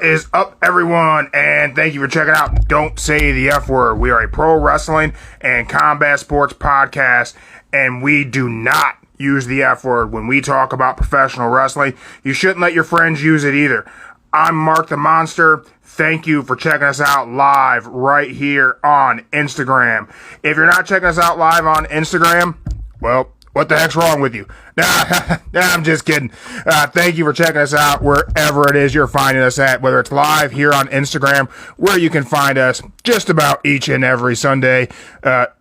What is up, everyone? And thank you for checking out Don't Say the F Word. We are a pro wrestling and combat sports podcast, and we do not use the F word when we talk about professional wrestling. You shouldn't let your friends use it either. I'm Mark the Monster. Thank you for checking us out live right here on Instagram. If you're not checking us out live on Instagram, well, what the heck's wrong with you? Nah, I'm just kidding. Thank you for checking us out wherever it is you're finding us at, whether it's live here on Instagram, where you can find us just about each and every Sunday,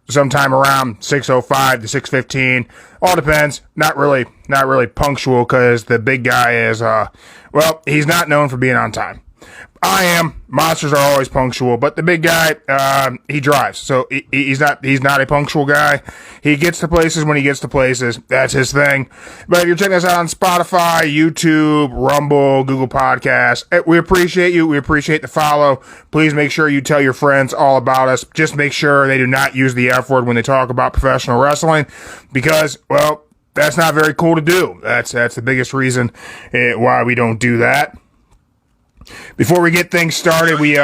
sometime around 6:05 to 6:15. All depends. Not really punctual, because the big guy is, he's not known for being on time. I am. Monsters are always punctual, but the big guy, he drives, so he's not a punctual guy. He gets to places when he gets to places. That's his thing. But if you're checking us out on Spotify, YouTube, Rumble, Google Podcasts, we appreciate you. We appreciate the follow. Please make sure you tell your friends all about us. Just make sure they do not use the F word when they talk about professional wrestling, because, well, that's not very cool to do. That's the biggest reason why we don't do that. Before we get things started, we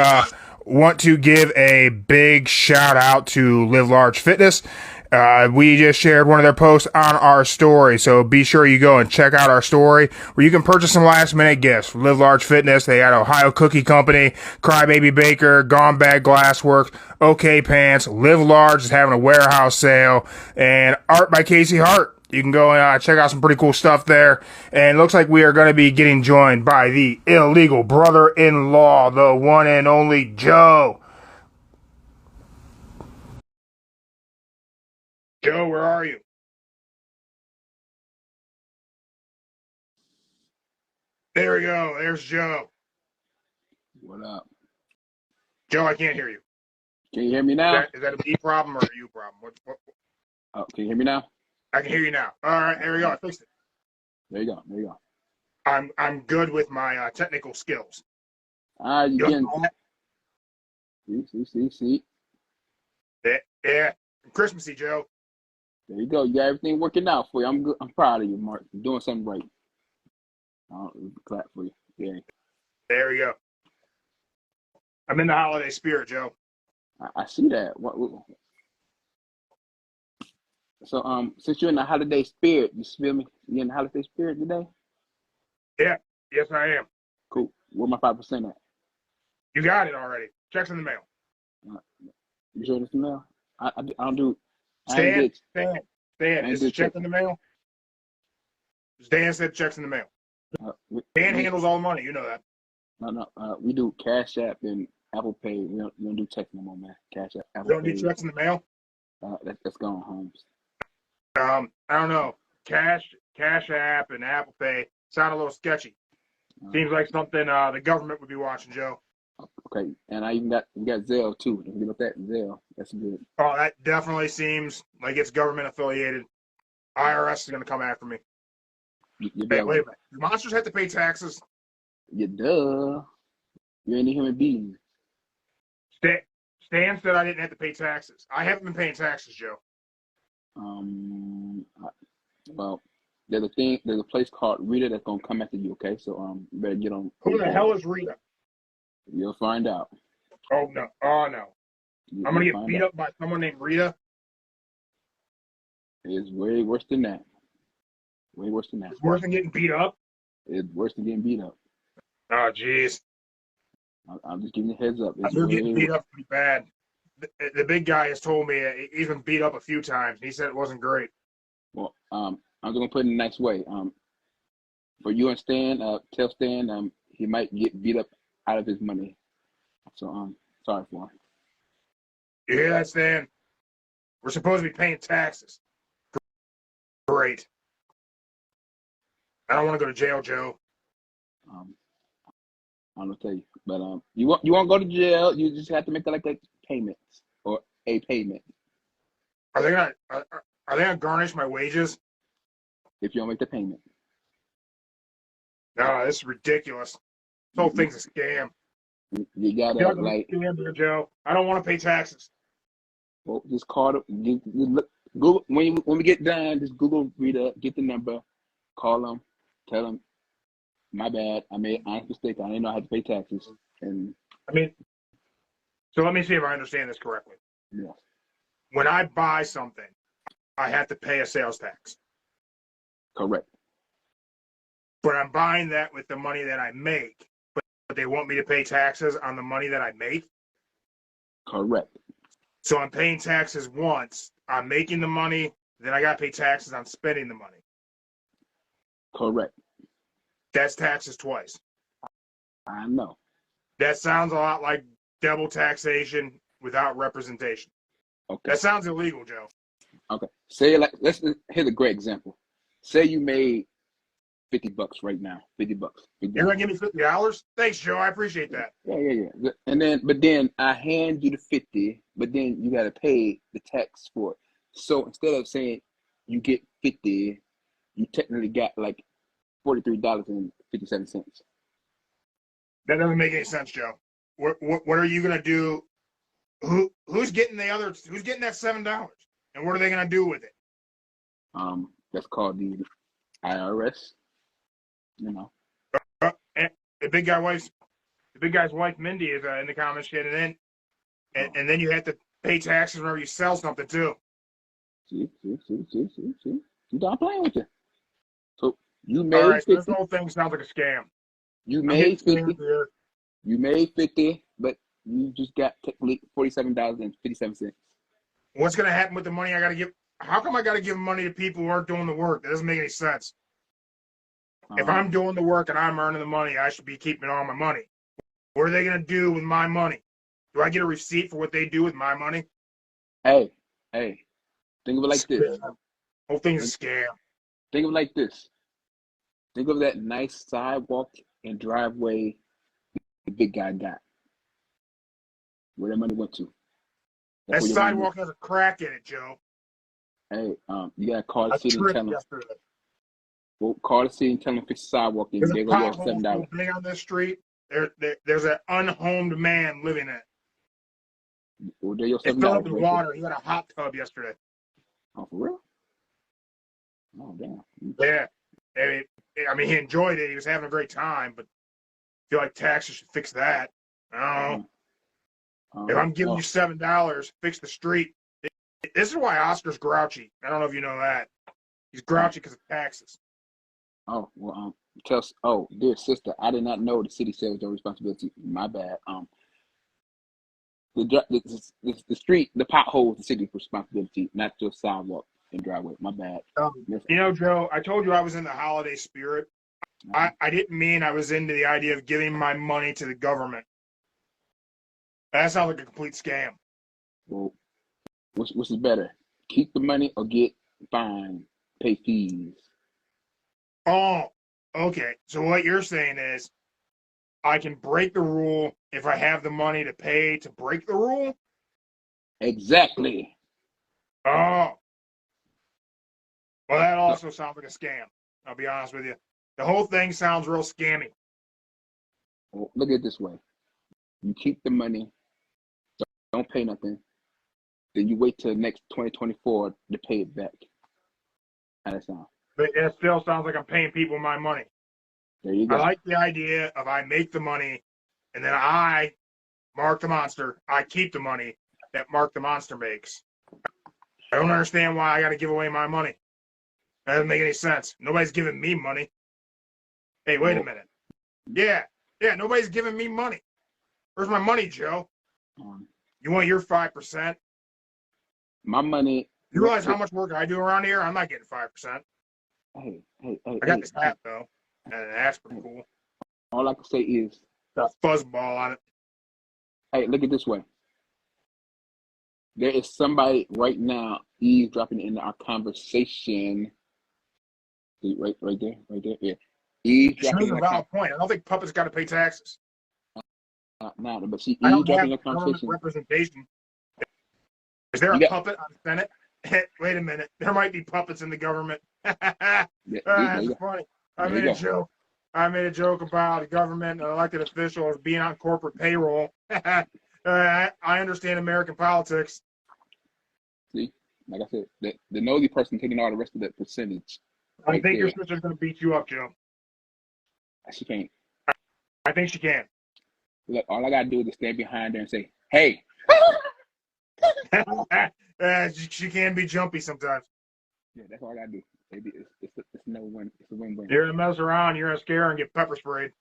want to give a big shout out to Live Large Fitness. We just shared one of their posts on our story, so be sure you go and check out our story where you can purchase some last minute gifts. Live Large Fitness, they got Ohio Cookie Company, Crybaby Baker, Gone Bad Glassworks, OK Pants. Live Large is having a warehouse sale, and Art by Casey Hart. You can go and check out some pretty cool stuff there. And it looks like we are going to be getting joined by the illegal brother-in-law, the one and only Joe. Joe, where are you? There we go. There's Joe. What up? Joe, I can't hear you. Can you hear me now? Is that a me problem or a you problem? What? Oh, can you hear me now? I can hear you now. All right, there we go. I fixed it. There you go. I'm good with my technical skills. You getting... See. Yeah. Christmassy, Joe. There you go. You got everything working out for you. I'm good. I'm proud of you, Mark. You're doing something right. I'll clap for you. Yeah. There we go. I'm in the holiday spirit, Joe. I see that. So, since you're in the holiday spirit, you feel me? You in the holiday spirit today? Yeah. Yes, I am. Cool. Where my 5% at? You got it already. Check's in the mail. You sure it's in the mail? I don't do. Stan, is the check in the mail? Stan said check's in the mail. Stan handles all the money. You know that. No. We do Cash App and Apple Pay. We don't do checks no more, man. Cash App, Apple You don't Pay. do checks in the mail? That's gone, Holmes. I don't know. Cash App and Apple Pay sound a little sketchy. Seems like something the government would be watching, Joe. Okay, and we got Zelle too. Don't forget about that Zelle. That's good. Oh, that definitely seems like it's government affiliated. IRS is going to come after me. Wait a minute. Do monsters have to pay taxes? Yeah, duh. You ain't a human being. Stan said I didn't have to pay taxes. I haven't been paying taxes, Joe. Well, there's a place called Rita that's gonna come after you. Okay, so you better get on. Who the hell is Rita? You'll find out. Oh no! I'm gonna get beat up by someone named Rita. It's way worse than that. Way worse than that. It's worse than getting beat up? It's worse than getting beat up. Oh, jeez. I'm just giving you a heads up. You're getting beat up pretty bad. The big guy has told me he's been beat up a few times. He said it wasn't great. Well, I'm gonna put it in the next way. For you and Stan, tell Stan he might get beat up out of his money. So sorry for him. You hear that, Stan? We're supposed to be paying taxes. Great. I don't want to go to jail, Joe. I'm gonna tell you, but you won't go to jail. You just have to make a payment or a payment. Are they gonna garnish my wages if you don't make the payment? No, this is ridiculous. This whole thing's a scam. You gotta scam here, Joe. I don't want to pay taxes. Well, just call it. Look, Google when we get done. Just Google Rita, get the number, call them, tell them My bad. I made an honest mistake. I didn't know I had to pay taxes. And I mean, so let me see if I understand this correctly. yeah, When I buy something, I have to pay a sales tax. correct. But I'm buying that with the money that I make, but they want me to pay taxes on the money that I make. Correct. So I'm paying taxes once. I'm making the money, then I got to pay taxes on spending the money. Correct. That's taxes twice. I know. That sounds a lot like double taxation without representation. Okay. That sounds illegal, Joe. Okay. Say like here's a great example. Say you made $50 right now. $50. You're gonna give me $50? Thanks, Joe. I appreciate that. Yeah. And then I hand you the 50, but then you gotta pay the tax for it. So instead of saying you get 50, you technically got like $43.57. That doesn't make any sense, Joe. What are you gonna do? Who's getting the other? Who's getting that $7? And what are they gonna do with it? That's called the IRS. You know. And the big guy's wife, Mindy, is in the comments getting in, and then you have to pay taxes whenever you sell something too. See. You not playing with you. So you All made right, so 50. this whole thing sounds like a scam. You made 50. Here. You made 50, but you just got technically $47.57. What's gonna happen with the money I gotta give? How come I gotta give money to people who aren't doing the work? That doesn't make any sense. If I'm doing the work and I'm earning the money, I should be keeping all my money. What are they gonna do with my money? Do I get a receipt for what they do with my money? Hey, think of it like this. Whole thing's a scam. Think of it like this. Think of that nice sidewalk and driveway the big guy got. Where that money went to. That sidewalk has a crack in it, Joe. Hey, you gotta call the city and tell them. Yesterday. Well, call the city and tell them to fix the sidewalk, and There's they're a gonna get pothole $7. so big on this street. There's an unhomed man living in it. Well, they're your It $7 filled up with right water. He had a hot tub yesterday. there. Oh, for real? Oh, damn. Yeah. I mean, he enjoyed it. He was having a great time, but I feel like taxes should fix that. I don't know. If I'm giving you $7, fix the street. This is why Oscar's grouchy. I don't know if you know that. He's grouchy because of taxes. Oh, well, dear sister, I did not know the city said it was your responsibility. My bad. The street, the potholes, the city's responsibility, not your sidewalk and driveway. My bad. You know, Joe, I told you I was in the holiday spirit. I didn't mean I was into the idea of giving my money to the government. That sounds like a complete scam. Well, which is better? Keep the money or get fined, pay fees? Oh, okay. So what you're saying is I can break the rule if I have the money to pay to break the rule? Exactly. Oh. Well, that also sounds like a scam. I'll be honest with you. The whole thing sounds real scammy. Well, look at it this way. You keep the money, don't pay nothing. Then you wait till next 2024 to pay it back. How that sound? But it still sounds like I'm paying people my money. There you go. I like the idea of I make the money and then I, Mark the Monster, I keep the money that Mark the Monster makes. I don't understand why I got to give away my money. That doesn't make any sense. Nobody's giving me money. Hey, wait a minute. Yeah, nobody's giving me money. Where's my money, Joe? You want your 5%? My money. You realize how much work I do around here? I'm not getting 5%. Hey. I got this hat, though. And that's pretty cool. All I can say is Got a fuzzball on it. Hey, look at it this way. There is somebody right now eavesdropping into our conversation. See, right there. Yeah. Eavesdropping. That's a valid point. I don't think puppets got to pay taxes. No, but she I don't eavesdropping have in the conversation. representation. Is there a puppet on the Senate? Wait a minute. There might be puppets in the government. That's funny. I made a joke about the government and elected officials being on corporate payroll. I understand American politics. See, like I said, the nosy person taking all the rest of that percentage. I think your sister's going to beat you up, Joe. She can't. I think she can. Look, all I gotta do is stand behind her and say, "Hey." She can be jumpy sometimes. Yeah, that's all I gotta do. It's no win. It's a win-win. You're gonna mess around, you're gonna scare her and get pepper sprayed.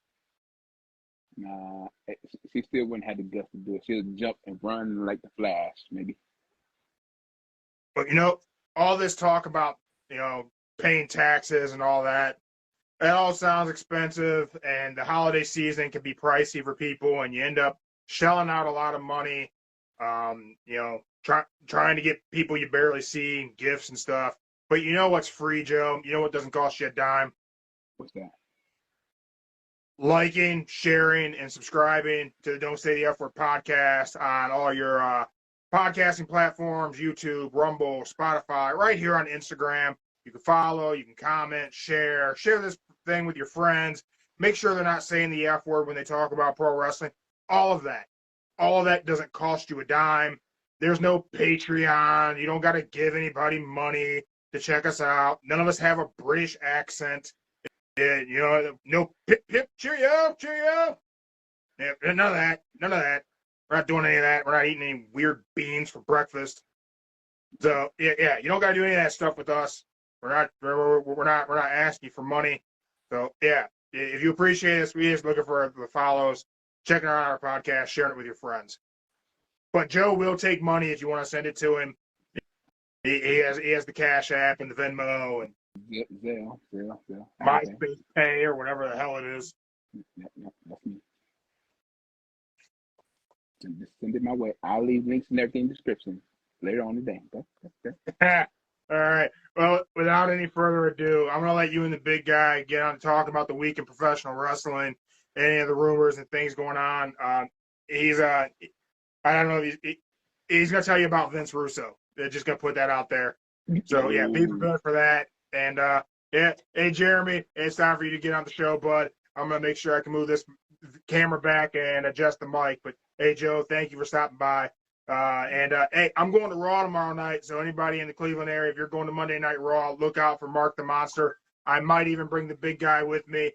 Nah, she still wouldn't have the guts to do it. She'll jump and run like the Flash, maybe. But all this talk about paying taxes and all that, it all sounds expensive, and the holiday season can be pricey for people, and you end up shelling out a lot of money. Trying to get people you barely see gifts and stuff. But you know what's free, Joe? You know what doesn't cost you a dime? What's that? Liking, sharing, and subscribing to the Don't Say the F Word podcast on all your podcasting platforms, YouTube, Rumble, Spotify, right here on Instagram. You can follow, you can comment, share this thing with your friends. Make sure they're not saying the F word when they talk about pro wrestling. All of that doesn't cost you a dime. There's no Patreon. You don't got to give anybody money to check us out. None of us have a British accent. No pip, pip, cheerio, cheerio. Yeah, none of that. None of that. We're not doing any of that. We're not eating any weird beans for breakfast. So yeah, you don't got to do any of that stuff with us. We're not asking for money. So yeah, if you appreciate us, we're just looking for the follows, checking out our podcast, sharing it with your friends. But Joe will take money if you want to send it to him. He has the Cash App and the Venmo and Zelle. MySpace Pay or whatever the hell it is. Yep, that's me. And just send it my way. I'll leave links and everything in the description later on today. Okay. All right. Well, without any further ado, I'm going to let you and the big guy get on to talk about the week in professional wrestling, any of the rumors and things going on. He's I don't know. He's going to tell you about Vince Russo. They're just going to put that out there. So yeah, be prepared for that. And yeah, hey Jeremy, it's time for you to get on the show, bud. I'm going to make sure I can move this camera back and adjust the mic. But hey, Joe, thank you for stopping by. Hey, I'm going to Raw tomorrow night, so anybody in the Cleveland area, if you're going to Monday Night Raw, look out for Mark the Monster. I might even bring the big guy with me.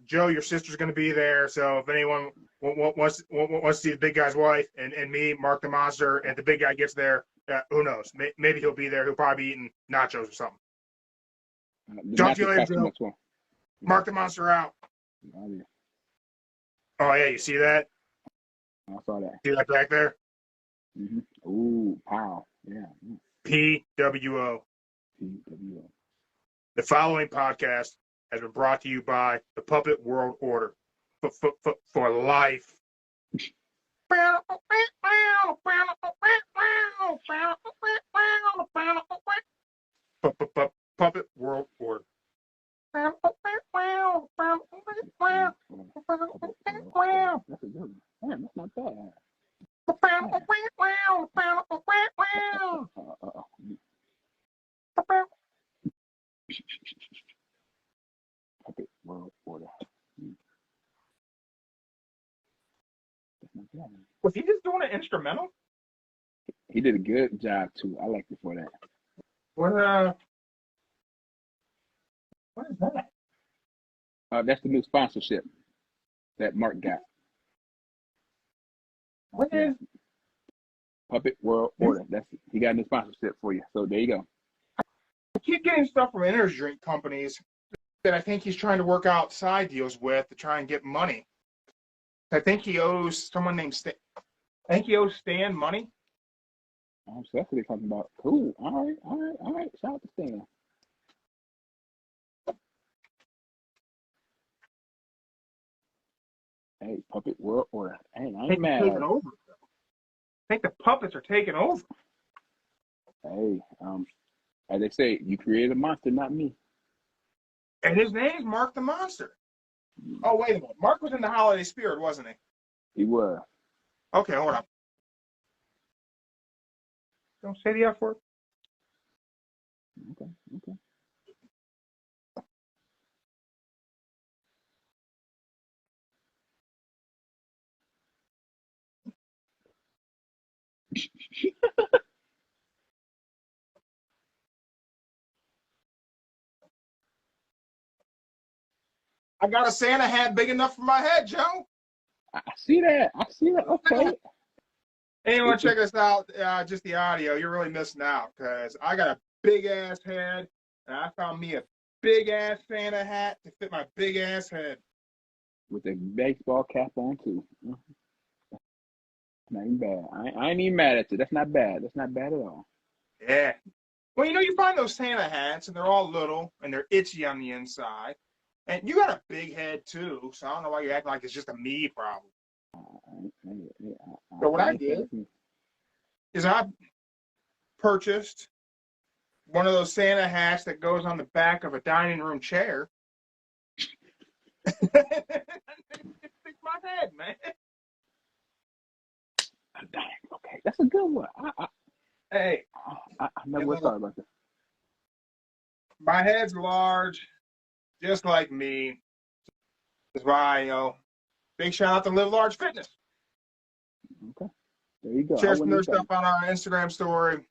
Joe, your sister's going to be there, so if anyone wants to see the big guy's wife and me, Mark the Monster, and the big guy gets there, who knows? Maybe he'll be there. He'll probably be eating nachos or something. Talk to you later, Joe. Mark the Monster out. Oh, yeah, you see that? I saw that. See that back there? Mm-hmm. Ooh, pow. Yeah. PWO. PWO. The following podcast has been brought to you by the Puppet World Order for life. Puppet World Order. That's a good one. Man, that's not bad. Puppet World Order. Was he just doing an instrumental? He did a good job too. I liked it for that. What is that? That's the new sponsorship that Mark got. What is Puppet World Order? He got a new sponsorship for you. So there you go. I keep getting stuff from energy drink companies that I think he's trying to work out side deals with to try and get money. I think he owes someone named Stan. I think he owes Stan money. Oh, so that's what they're talking about. Cool. All right. Shout out to Stan. Hey, Puppet World Order. Hey, I ain't mad. Taking over. I think the puppets are taking over. Hey, as they say, you created a monster, not me. And his name's Mark the Monster. Oh, wait a minute. Mark was in the Holiday Spirit, wasn't he? He was. Okay, hold on. Don't say the F word. Okay. I got a Santa hat big enough for my head, Joe. I see that. I see that. Okay. Hey, you want to check this out? Just the audio. You're really missing out because I got a big ass head, and I found me a big ass Santa hat to fit my big ass head. With a baseball cap on too. Not even bad. I ain't even mad at you. That's not bad. That's not bad at all. Yeah. Well, you find those Santa hats, and they're all little, and they're itchy on the inside. And you got a big head too, so I don't know why you're acting like it's just a me problem. So what I did is I purchased one of those Santa hats that goes on the back of a dining room chair. It's my head, man. Okay, that's a good one. Hey, I never thought about that. My head's large, just like me. That's why, big shout out to Live Large Fitness. Okay, there you go. Share some of their stuff on our Instagram story.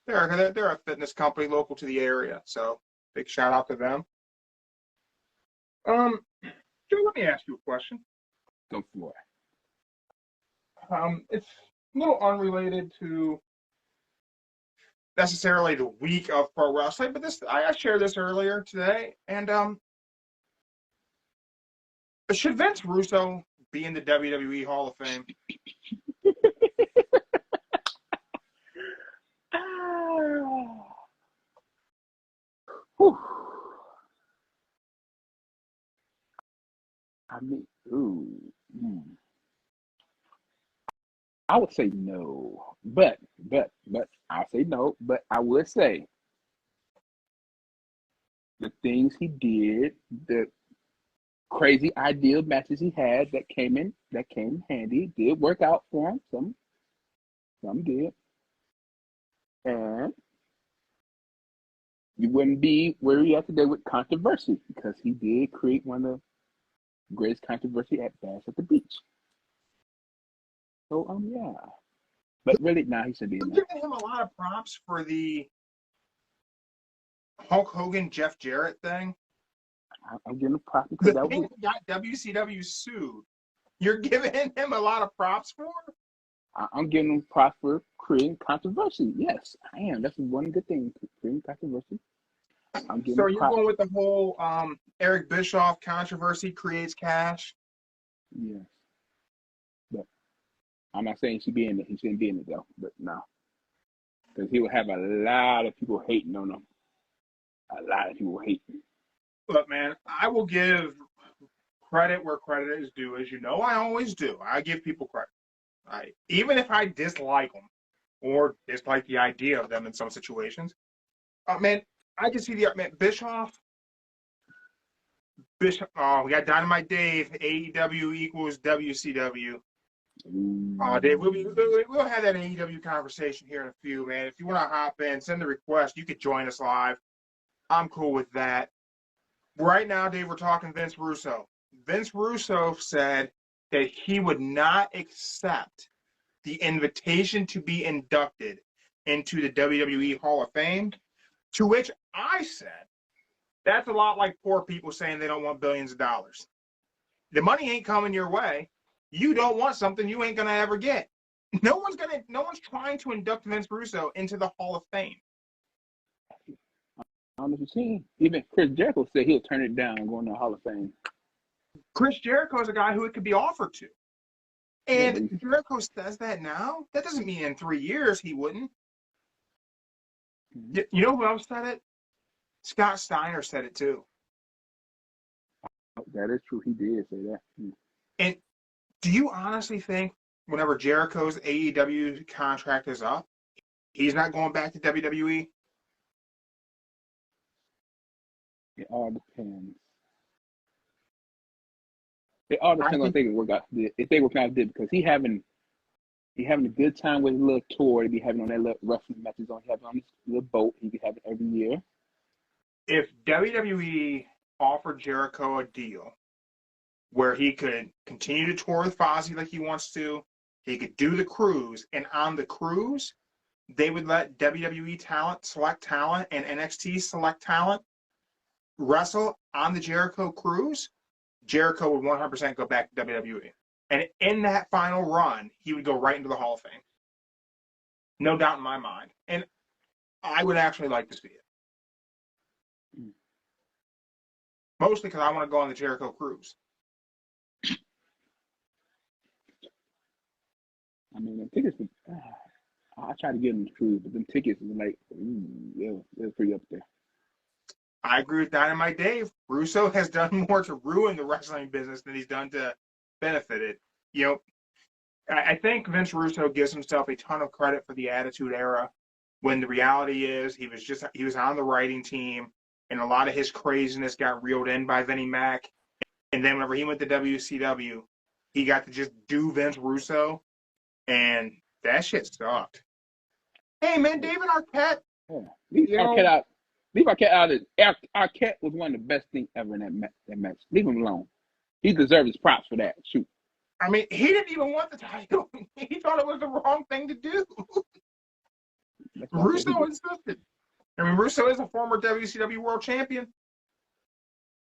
They're a fitness company local to the area, so big shout out to them. Joe, let me ask you a question. Go for it. It's a little unrelated to necessarily the week of pro wrestling, but I shared this earlier today, and should Vince Russo be in the WWE Hall of Fame? I mean, I would say no, but I'll say no, but I would say the things he did, the crazy ideal matches he had that came in handy, did work out for him. Some did, and you wouldn't be where you are today with controversy because he did create one of the greatest controversy at Bash at the Beach. So yeah, but really now he should be in there. I'm giving him a lot of props for the Hulk Hogan Jeff Jarrett thing. I'm giving him props because the thing got WCW sued. You're giving him a lot of props for? I'm giving him props for creating controversy. Yes, I am. That's one good thing, creating controversy. So you're going with the whole Eric Bischoff controversy creates cash? Yes. But I'm not saying he should be in it. He shouldn't be in it though. But no, because he will have a lot of people hating on him. A lot of people hating. Look, man, I will give credit where credit is due, as you know. I always do. I give people credit. Even if I dislike them or dislike the idea of them in some situations. Man, I can see Bischoff. Oh, we got Dynamite Dave. AEW equals WCW. Oh, Dave, we'll have that AEW conversation here in a few, man. If you want to hop in, send the request. You could join us live. I'm cool with that. Right now, Dave, we're talking Vince Russo. Vince Russo said that he would not accept the invitation to be inducted into the WWE Hall of Fame, to which I said, that's a lot like poor people saying they don't want billions of dollars. The money ain't coming your way. You don't want something you ain't going to ever get. No one's trying to induct Vince Russo into the Hall of Fame. I don't know if you've seen. Even Chris Jericho said he'll turn it down going to the Hall of Fame. Chris Jericho is a guy who it could be offered to. And Jericho says that now? That doesn't mean in 3 years he wouldn't. Mm-hmm. You know who else said it? Scott Steiner said it too. That is true. He did say that. And do you honestly think whenever Jericho's AEW contract is up, he's not going back to WWE? It all depends. It all depends on if they work out. If they work out good, because he having a good time with his little tour. He be having on that little wrestling matches on. He having on this little boat. He be having every year. If WWE offered Jericho a deal where he could continue to tour with Fozzy like he wants to, he could do the cruise, and on the cruise, they would let WWE talent select talent and NXT select talent, wrestle on the Jericho cruise, Jericho would 100% go back to WWE. And in that final run, he would go right into the Hall of Fame. No doubt in my mind. And I would actually like to see it. Mostly because I want to go on the Jericho cruise. I mean, the tickets, I tried to get them the cruise, but them tickets were like, they're pretty up there. I agree with Dynamite Dave. Russo has done more to ruin the wrestling business than he's done to benefit it. You know, I think Vince Russo gives himself a ton of credit for the Attitude Era, when the reality is he was on the writing team, and a lot of his craziness got reeled in by Vinnie Mac. And then whenever he went to WCW, he got to just do Vince Russo, and that shit sucked. Hey man, David Arquette. Yeah. Leave Arquette out. Leave Arquette out. Arquette was one of the best things ever in that match. Leave him alone. He deserves his props for that. Shoot. I mean, he didn't even want the title. He thought it was the wrong thing to do. Russo insisted. I mean, Russo is a former WCW World Champion.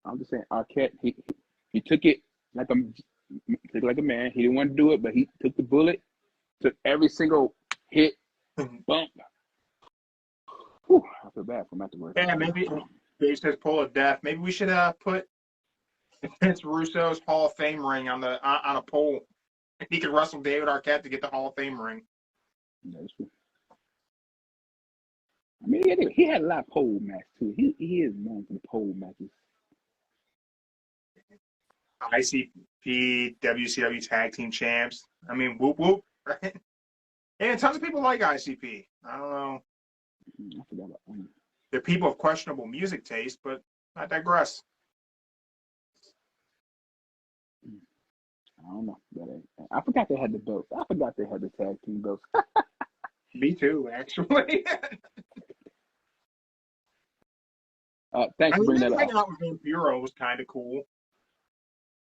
I'm just saying, Arquette, he took it like a man. He didn't want to do it, but he took the bullet, took every single hit, bump. Whew, I feel bad for him afterwards. Yeah, maybe Dave says pull of death. Maybe we should put Vince Russo's Hall of Fame ring on a pole. He could wrestle David Arquette to get the Hall of Fame ring. That's true. I mean, he had a lot of pole matches too. He is known for the pole matches. ICP, WCW Tag Team Champs. I mean, whoop whoop, right? And tons of people like ICP. I don't know. I forgot about that. They're people of questionable music taste, but I digress. I don't know. I forgot they had the belts. I forgot they had the tag team belts. Me too, actually. Thanks for bringing that up. Hanging out with Van Bureau was kind of cool.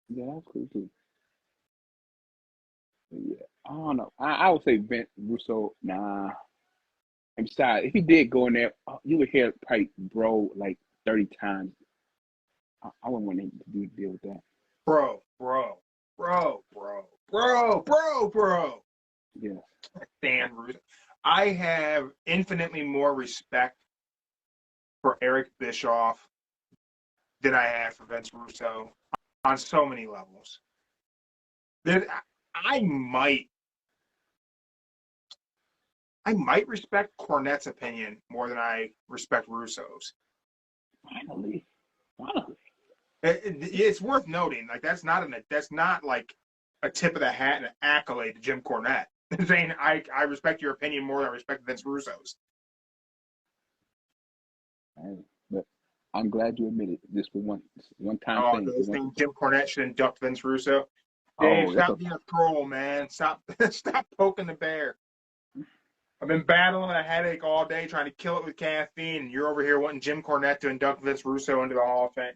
Yeah, that's cool too. Yeah, I don't know. I would say Vince Russo. Nah. And besides, if he did go in there, you would hear probably bro like 30 times. I wouldn't want him to deal with that. Bro. Yeah. Dan Russo. I have infinitely more respect for Eric Bischoff than I have for Vince Russo on so many levels. I might respect Cornette's opinion more than I respect Russo's. Finally. It's worth noting, like that's not like a tip of the hat and an accolade to Jim Cornette. Saying I respect your opinion more than I respect Vince Russo's. But I'm glad you admitted this was one time thing. Those things Jim Cornette should induct Vince Russo. Dave, stop being a troll, man. Stop poking the bear. I've been battling a headache all day trying to kill it with caffeine, and you're over here wanting Jim Cornette to induct Vince Russo into the Hall of Fame.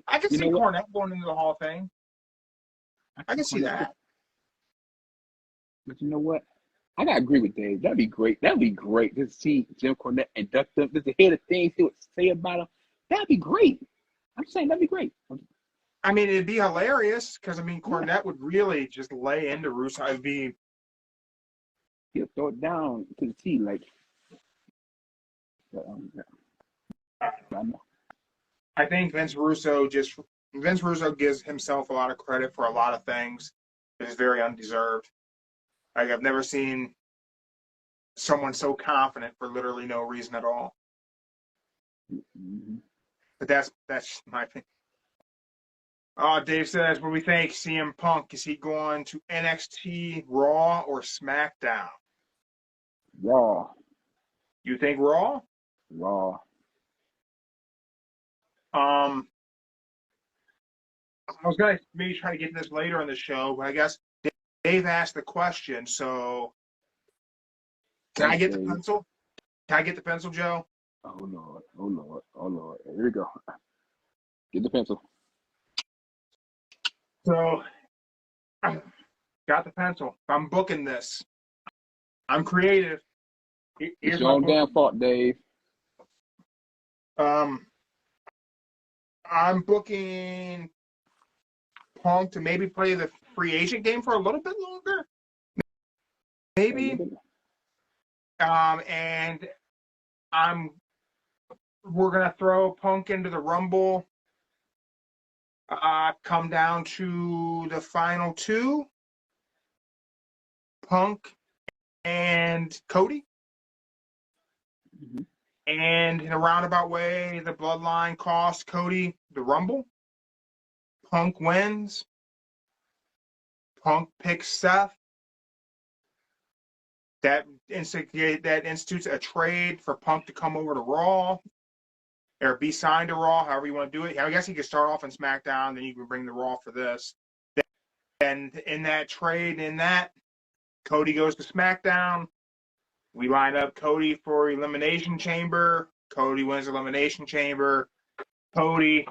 I can see Cornette going into the Hall of Fame. I can see that. But you know what? I gotta agree with Dave. That'd be great. That'd be great to see Jim Cornette induct him, just to hear the things he would say about him. That'd be great. I'm saying that'd be great. I mean, it'd be hilarious because Cornette would really just lay into Russo. It'd be. He'll throw it down to the T, like. I think Vince Russo gives himself a lot of credit for a lot of things that is very undeserved. Like, I've never seen someone so confident for literally no reason at all. Mm-hmm. But that's my opinion. Dave says, what do we think? CM Punk, is he going to NXT, Raw, or SmackDown? Raw. You think Raw? Raw. I was going to maybe try to get this later in the show, but I guess Dave asked the question, so can I get the pencil? Can I get the pencil, Joe? Oh, Lord. Here we go. Get the pencil. So, got the pencil. I'm booking this. I'm creative. It's your own damn fault, Dave. I'm booking Punk to maybe play the free agent game for a little bit longer, maybe. And we're gonna throw Punk into the Rumble. Come down to the final two, Punk and Cody. Mm-hmm. And in a roundabout way, the bloodline costs Cody the Rumble. Punk wins. Punk picks Seth. That institutes a trade for Punk to come over to Raw or be signed to Raw, however you want to do it. I guess he could start off in SmackDown, then you can bring the Raw for this. Then in that trade, Cody goes to SmackDown. We line up Cody for Elimination Chamber. Cody wins Elimination Chamber. Cody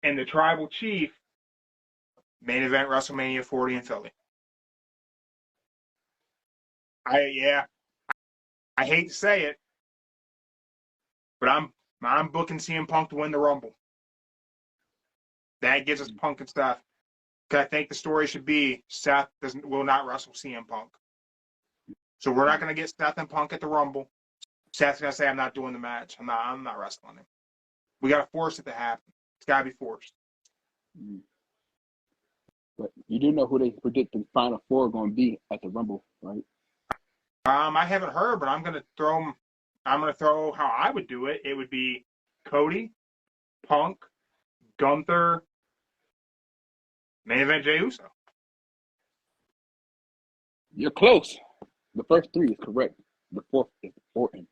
and the Tribal Chief main event WrestleMania 40 in Philly. I hate to say it, but I'm booking CM Punk to win the Rumble. That gives us Punk and Seth. Because I think the story should be Seth will not wrestle CM Punk. So we're not going to get Seth and Punk at the Rumble. Seth's going to say, I'm not doing the match. I'm not wrestling him. We got to force it to happen. It's got to be forced. But you do know who they predict the final four are going to be at the Rumble, right? I haven't heard, but I'm going to throw how I would do it. It would be Cody, Punk, Gunther, main event Jey Uso. You're close. The first three is correct. The fourth is Orton.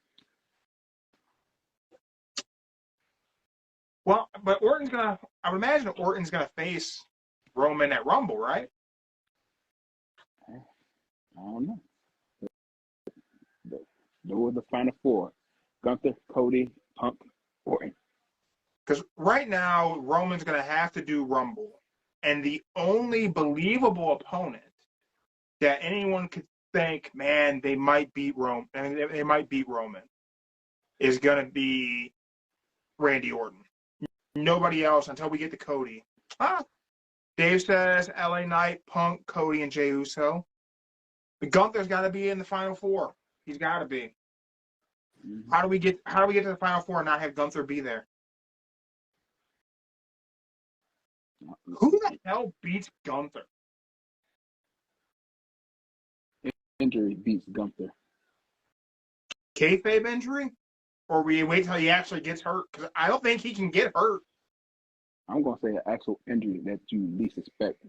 Well, but I would imagine Orton's going to face Roman at Rumble, right? I don't know. Those are the final four. Gunther, Cody, Punk, Orton. Because right now, Roman's going to have to do Rumble. And the only believable opponent that anyone could think, man, they might beat Roman, is going to be Randy Orton. Nobody else until we get to Cody. Dave says LA Knight, Punk, Cody, and Jey Uso. But Gunther's got to be in the final four. He's got to be. Mm-hmm. How do we get to the final four and not have Gunther be there? Who the hell beats Gunther? Injury beats Gunther. Kayfabe injury? Or we wait till he actually gets hurt? Because I don't think he can get hurt. I'm going to say an actual injury that you least expect.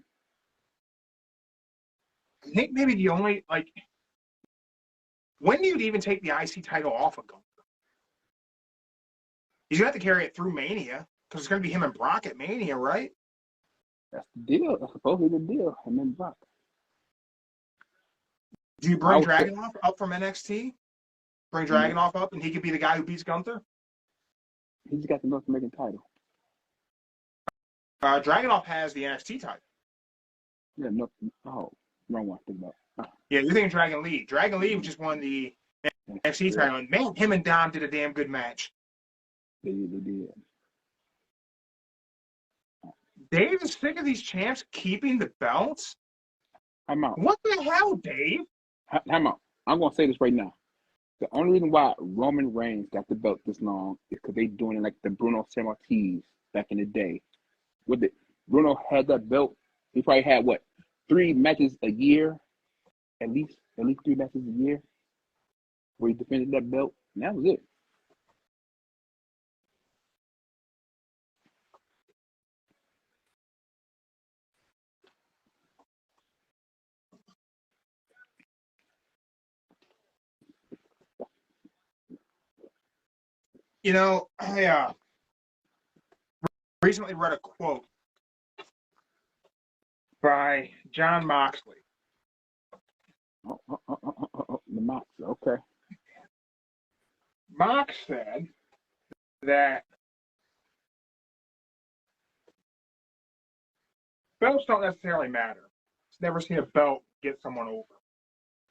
I think maybe the only, when do you even take the IC title off of Gunther? He's going to have to carry it through Mania, because it's going to be him and Brock at Mania, right? That's the deal. That's supposed to be the deal. Him and Brock. Do you bring Dragunov up from NXT? Bring Dragunov up, and he could be the guy who beats Gunther? He's got the North American title. Dragunov has the NXT title. Yeah, no. Oh, wrong one. Think about. Yeah, you're thinking Dragon Lee. Dragon Lee just won the NXT title. And man, him and Dom did a damn good match. They did. Dave is sick of these champs keeping the belts? I'm out. What the hell, Dave? I'm out. I'm going to say this right now. The only reason why Roman Reigns got the belt this long is because they doing it like the Bruno Sammartino back in the day. With it, Bruno had that belt. He probably had, 3 matches a year? At least 3 matches a year where he defended that belt. And that was it. I recently read a quote by John Moxley. The Mox, okay. Mox said that belts don't necessarily matter. He's never seen a belt get someone over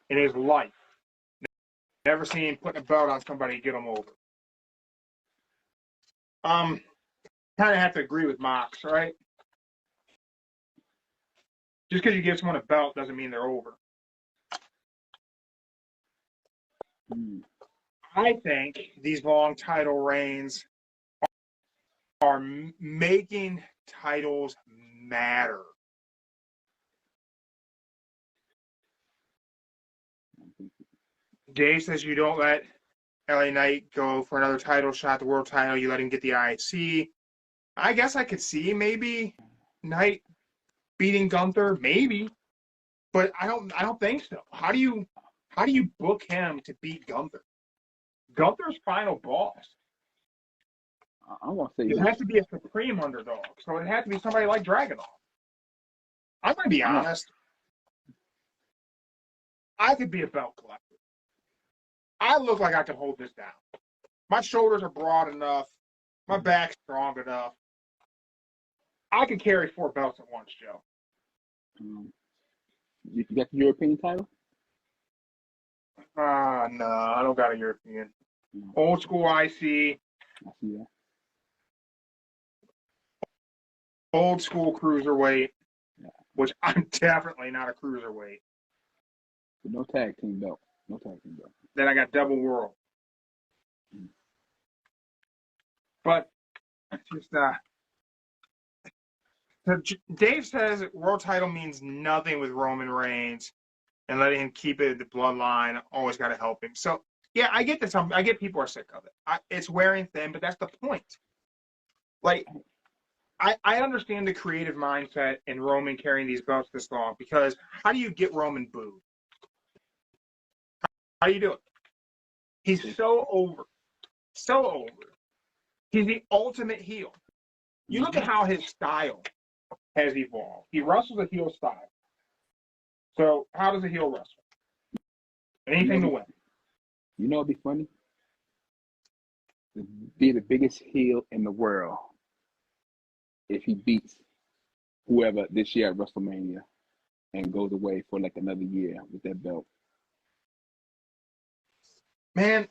in his life. Never seen putting a belt on somebody and get them over. Kind kind of have to agree with Mox, right? Just because you give someone a belt doesn't mean they're over. I think these long title reigns are making titles matter. Dave says you don't let LA Knight go for another title shot, the world title. You let him get the IC. I guess I could see maybe Knight beating Gunther, maybe, but I don't think so. How do you book him to beat Gunther? Gunther's final boss. I want to say it has to be a supreme underdog, so it has to be somebody like Dragunov. I'm going to be honest. I could be a belt collector. I look like I could hold this down. My shoulders are broad enough. My back's strong enough. I could carry 4 belts at once, Joe. You got the European title? No, I don't got a European. Old school IC. I see that. Old school cruiserweight, which I'm definitely not a cruiserweight. But no tag team belt. No tag team belt. Then I got double world. But just Dave says world title means nothing with Roman Reigns, and letting him keep it in the bloodline always got to help him. So yeah, I get this. I get people are sick of it. It's wearing thin, but that's the point. Like, I understand the creative mindset in Roman carrying these belts this long, because how do you get Roman booed? How do you do it? He's so over. So over. He's the ultimate heel. You look at how his style has evolved. He wrestles a heel style. So how does a heel wrestle? Anything to win. You know what'd be funny? Be the biggest heel in the world if he beats whoever this year at WrestleMania and goes away for like another year with that belt. Man,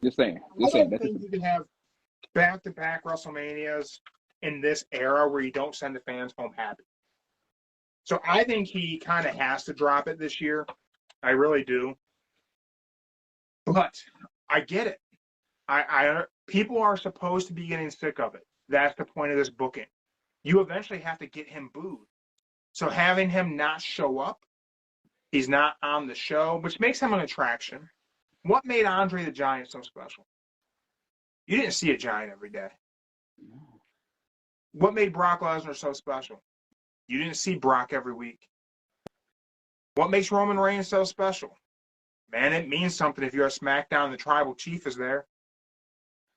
just saying. I don't think you can have back-to-back WrestleManias in this era where you don't send the fans home happy. So I think he kind of has to drop it this year. I really do. But I get it. People are supposed to be getting sick of it. That's the point of this booking. You eventually have to get him booed. So having him not show up, he's not on the show, which makes him an attraction. What made Andre the Giant so special? You didn't see a giant every day. What made Brock Lesnar so special? You didn't see Brock every week. What makes Roman Reigns so special? Man, it means something if you're a SmackDown and the tribal chief is there.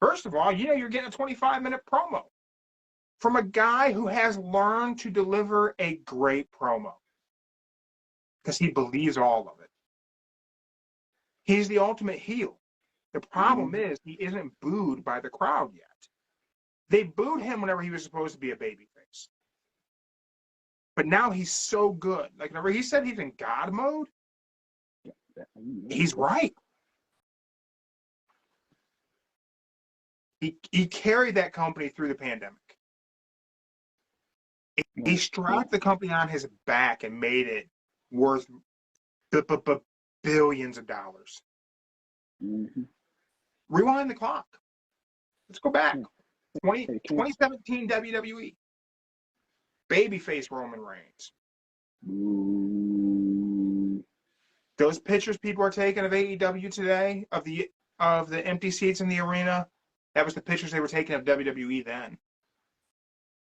First of all, you're getting a 25-minute promo from a guy who has learned to deliver a great promo because he believes all of it. He's the ultimate heel. The problem is he isn't booed by the crowd yet. They booed him whenever he was supposed to be a babyface. But now he's so good. Like, whenever he said he's in God mode, he's right. He carried that company through the pandemic. He strapped the company on his back and made it worth billions of dollars. Rewind the clock. Let's go back. 2017 WWE. Babyface Roman Reigns. Those pictures people are taking of AEW today, of the empty seats in the arena, that was the pictures they were taking of WWE then.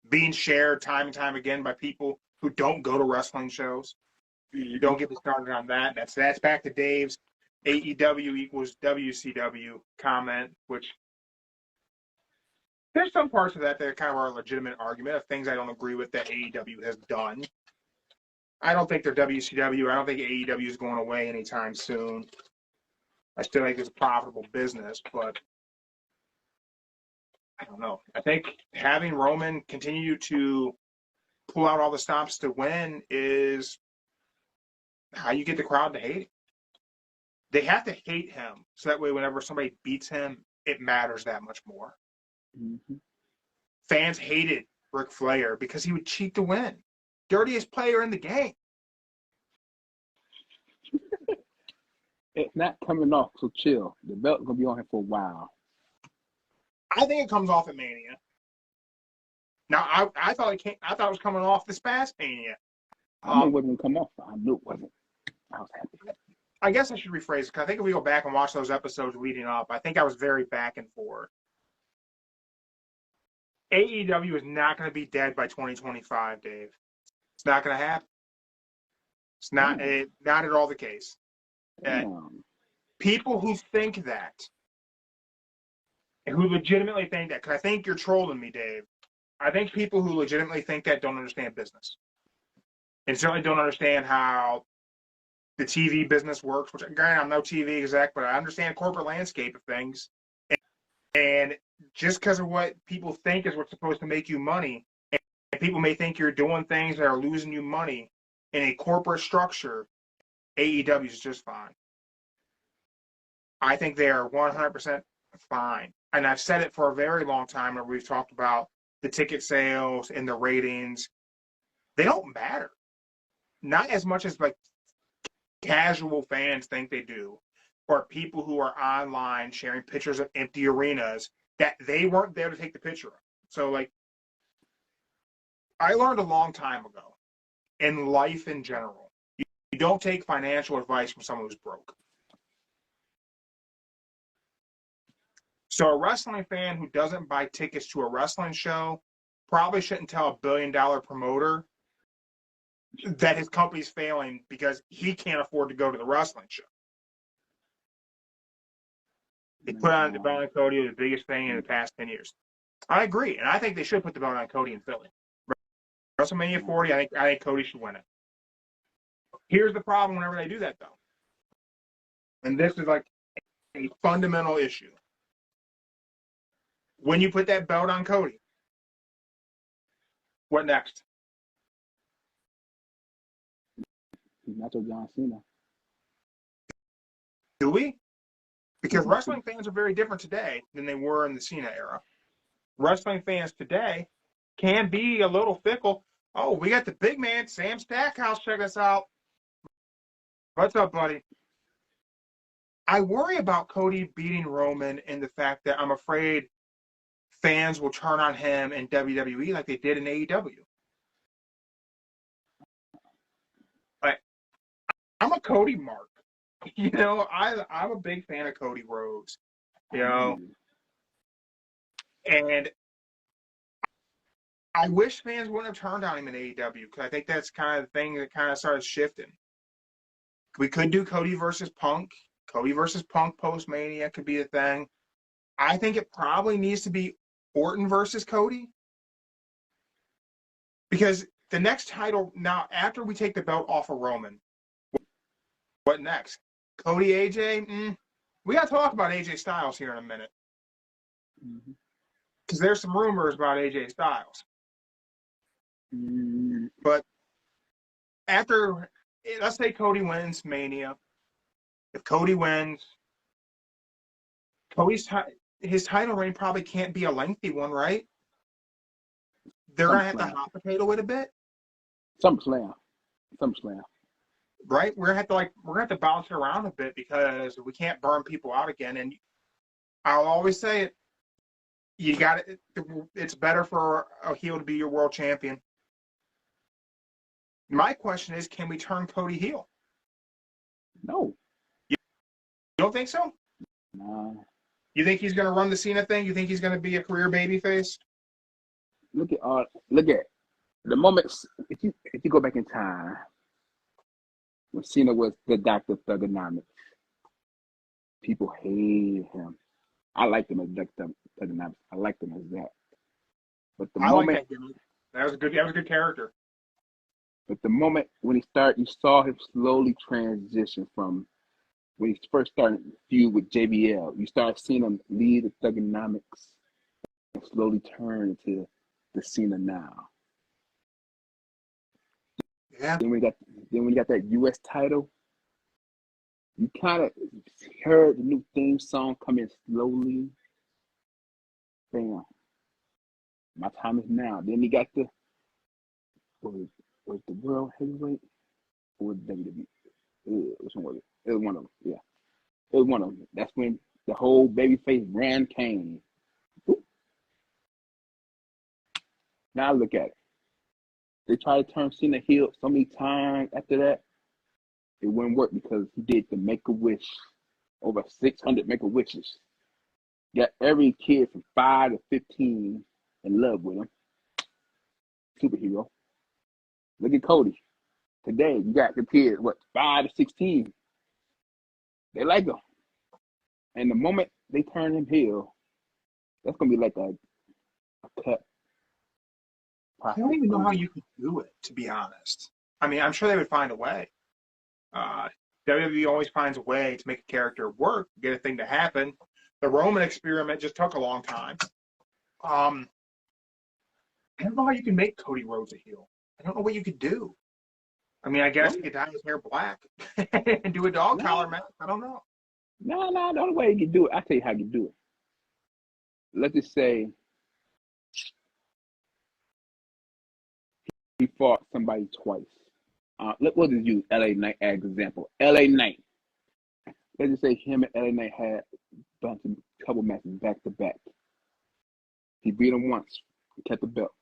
Being shared time and time again by people who don't go to wrestling shows. You don't get me started on that. That's back to Dave's AEW equals WCW comment, which there's some parts of that kind of are a legitimate argument of things I don't agree with that AEW has done. I don't think they're WCW. I don't think AEW is going away anytime soon. I still think it's a profitable business, but I don't know. I think having Roman continue to pull out all the stops to win is how you get the crowd to hate him. They have to hate him, so that way whenever somebody beats him, it matters that much more. fans hated Ric Flair because he would cheat to win. Dirtiest player in the game. It's not coming off, so chill. The belt's gonna be on him for a while. I think it comes off at Mania. Now, I thought it was coming off this past Mania. I knew it wasn't gonna come off. I knew it wasn't. I was happy. I guess I should rephrase it, because I think if we go back and watch those episodes leading up, I think I was very back and forth. AEW is not going to be dead by 2025, Dave. It's not going to happen. It's not at all the case. People who think that, and who legitimately think that, because I think you're trolling me, Dave. I think people who legitimately think that don't understand business. And certainly don't understand how the TV business works, which, granted, I'm no TV exec, but I understand corporate landscape of things. And just because of what people think is what's supposed to make you money, and people may think you're doing things that are losing you money in a corporate structure, AEW is just fine. I think they are 100% fine. And I've said it for a very long time where we've talked about the ticket sales and the ratings. They don't matter. Not as much as like casual fans think they do, or people who are online sharing pictures of empty arenas that they weren't there to take the picture of. So, like, I learned a long time ago in life in general, you don't take financial advice from someone who's broke. So a wrestling fan who doesn't buy tickets to a wrestling show probably shouldn't tell a $1 billion promoter that his company's failing because he can't afford to go to the wrestling show. They put on the belt on Cody the biggest thing in the past 10 years. I agree, and I think they should put the belt on Cody in Philly. WrestleMania 40, I think Cody should win it. Here's the problem whenever they do that, though. And this is like a fundamental issue. When you put that belt on Cody, what next? Not to John Cena. Do we? Because wrestling fans are very different today than they were in the Cena era. Wrestling fans today can be a little fickle. Oh, we got the big man, Sam Stackhouse, check us out. What's up, buddy? I worry about Cody beating Roman and the fact that I'm afraid fans will turn on him in WWE like they did in AEW. I'm a Cody mark. You know, I'm a big fan of Cody Rhodes. You know, and I wish fans wouldn't have turned on him in AEW because I think that's kind of the thing that kind of started shifting. We could do Cody versus Punk. Cody versus Punk post-Mania could be a thing. I think it probably needs to be Orton versus Cody. Because the next title, now after we take the belt off of Roman, what next? Cody, AJ? We got to talk about AJ Styles here in a minute. Because there's some rumors about AJ Styles. But after, let's say Cody wins Mania. If Cody wins, his title reign probably can't be a lengthy one, right? They're going to have to hot potato it a bit. SummerSlam. Right? We're gonna have to bounce it around a bit because we can't burn people out again. And I'll always say it. It's better for a heel to be your world champion. My question is, can we turn Cody heel? No. You don't think so? No. You think he's going to run the Cena thing? You think he's going to be a career babyface? Look at the moments. If you go back in time, when Cena was the Dr. Thugonomics, people hated him. I liked him as Dr. Thugonomics. I liked him as that. But like that was a good character. But the moment when he started, you saw him slowly transition from when he first started the feud with JBL. You started seeing him lead the Thugonomics and slowly turn into the Cena now. Yeah. Then when you got that U.S. title, you kind of heard the new theme song come in slowly. Bam. My time is now. Then he got the was the world heavyweight or WWE? Which one was it? It was one of them. Yeah, it was one of them. That's when the whole babyface brand came. Now look at it. They tried to turn Cena heel so many times after that. It wouldn't work because he did the Make-A-Wish. Over 600 Make-A-Wishes. Got every kid from 5 to 15 in love with him. Superhero. Look at Cody. Today, you got the kids, 5 to 16. They like him. And the moment they turn him heel, that's going to be like a cut. I don't even know how you could do it, to be honest. I mean, I'm sure they would find a way. WWE always finds a way to make a character work, get a thing to happen. The Roman experiment just took a long time. I don't know how you can make Cody Rhodes a heel. I don't know what you could do. I mean, I guess you could dye his hair black and do a dog collar match. I don't know. No, the only way you can do it, I'll tell you how you can do it. Let's just say he fought somebody twice. We'll just use LA Knight as an example. LA Knight. Let's just say him and LA Knight had a couple matches back to back. He beat him once, he kept the belt.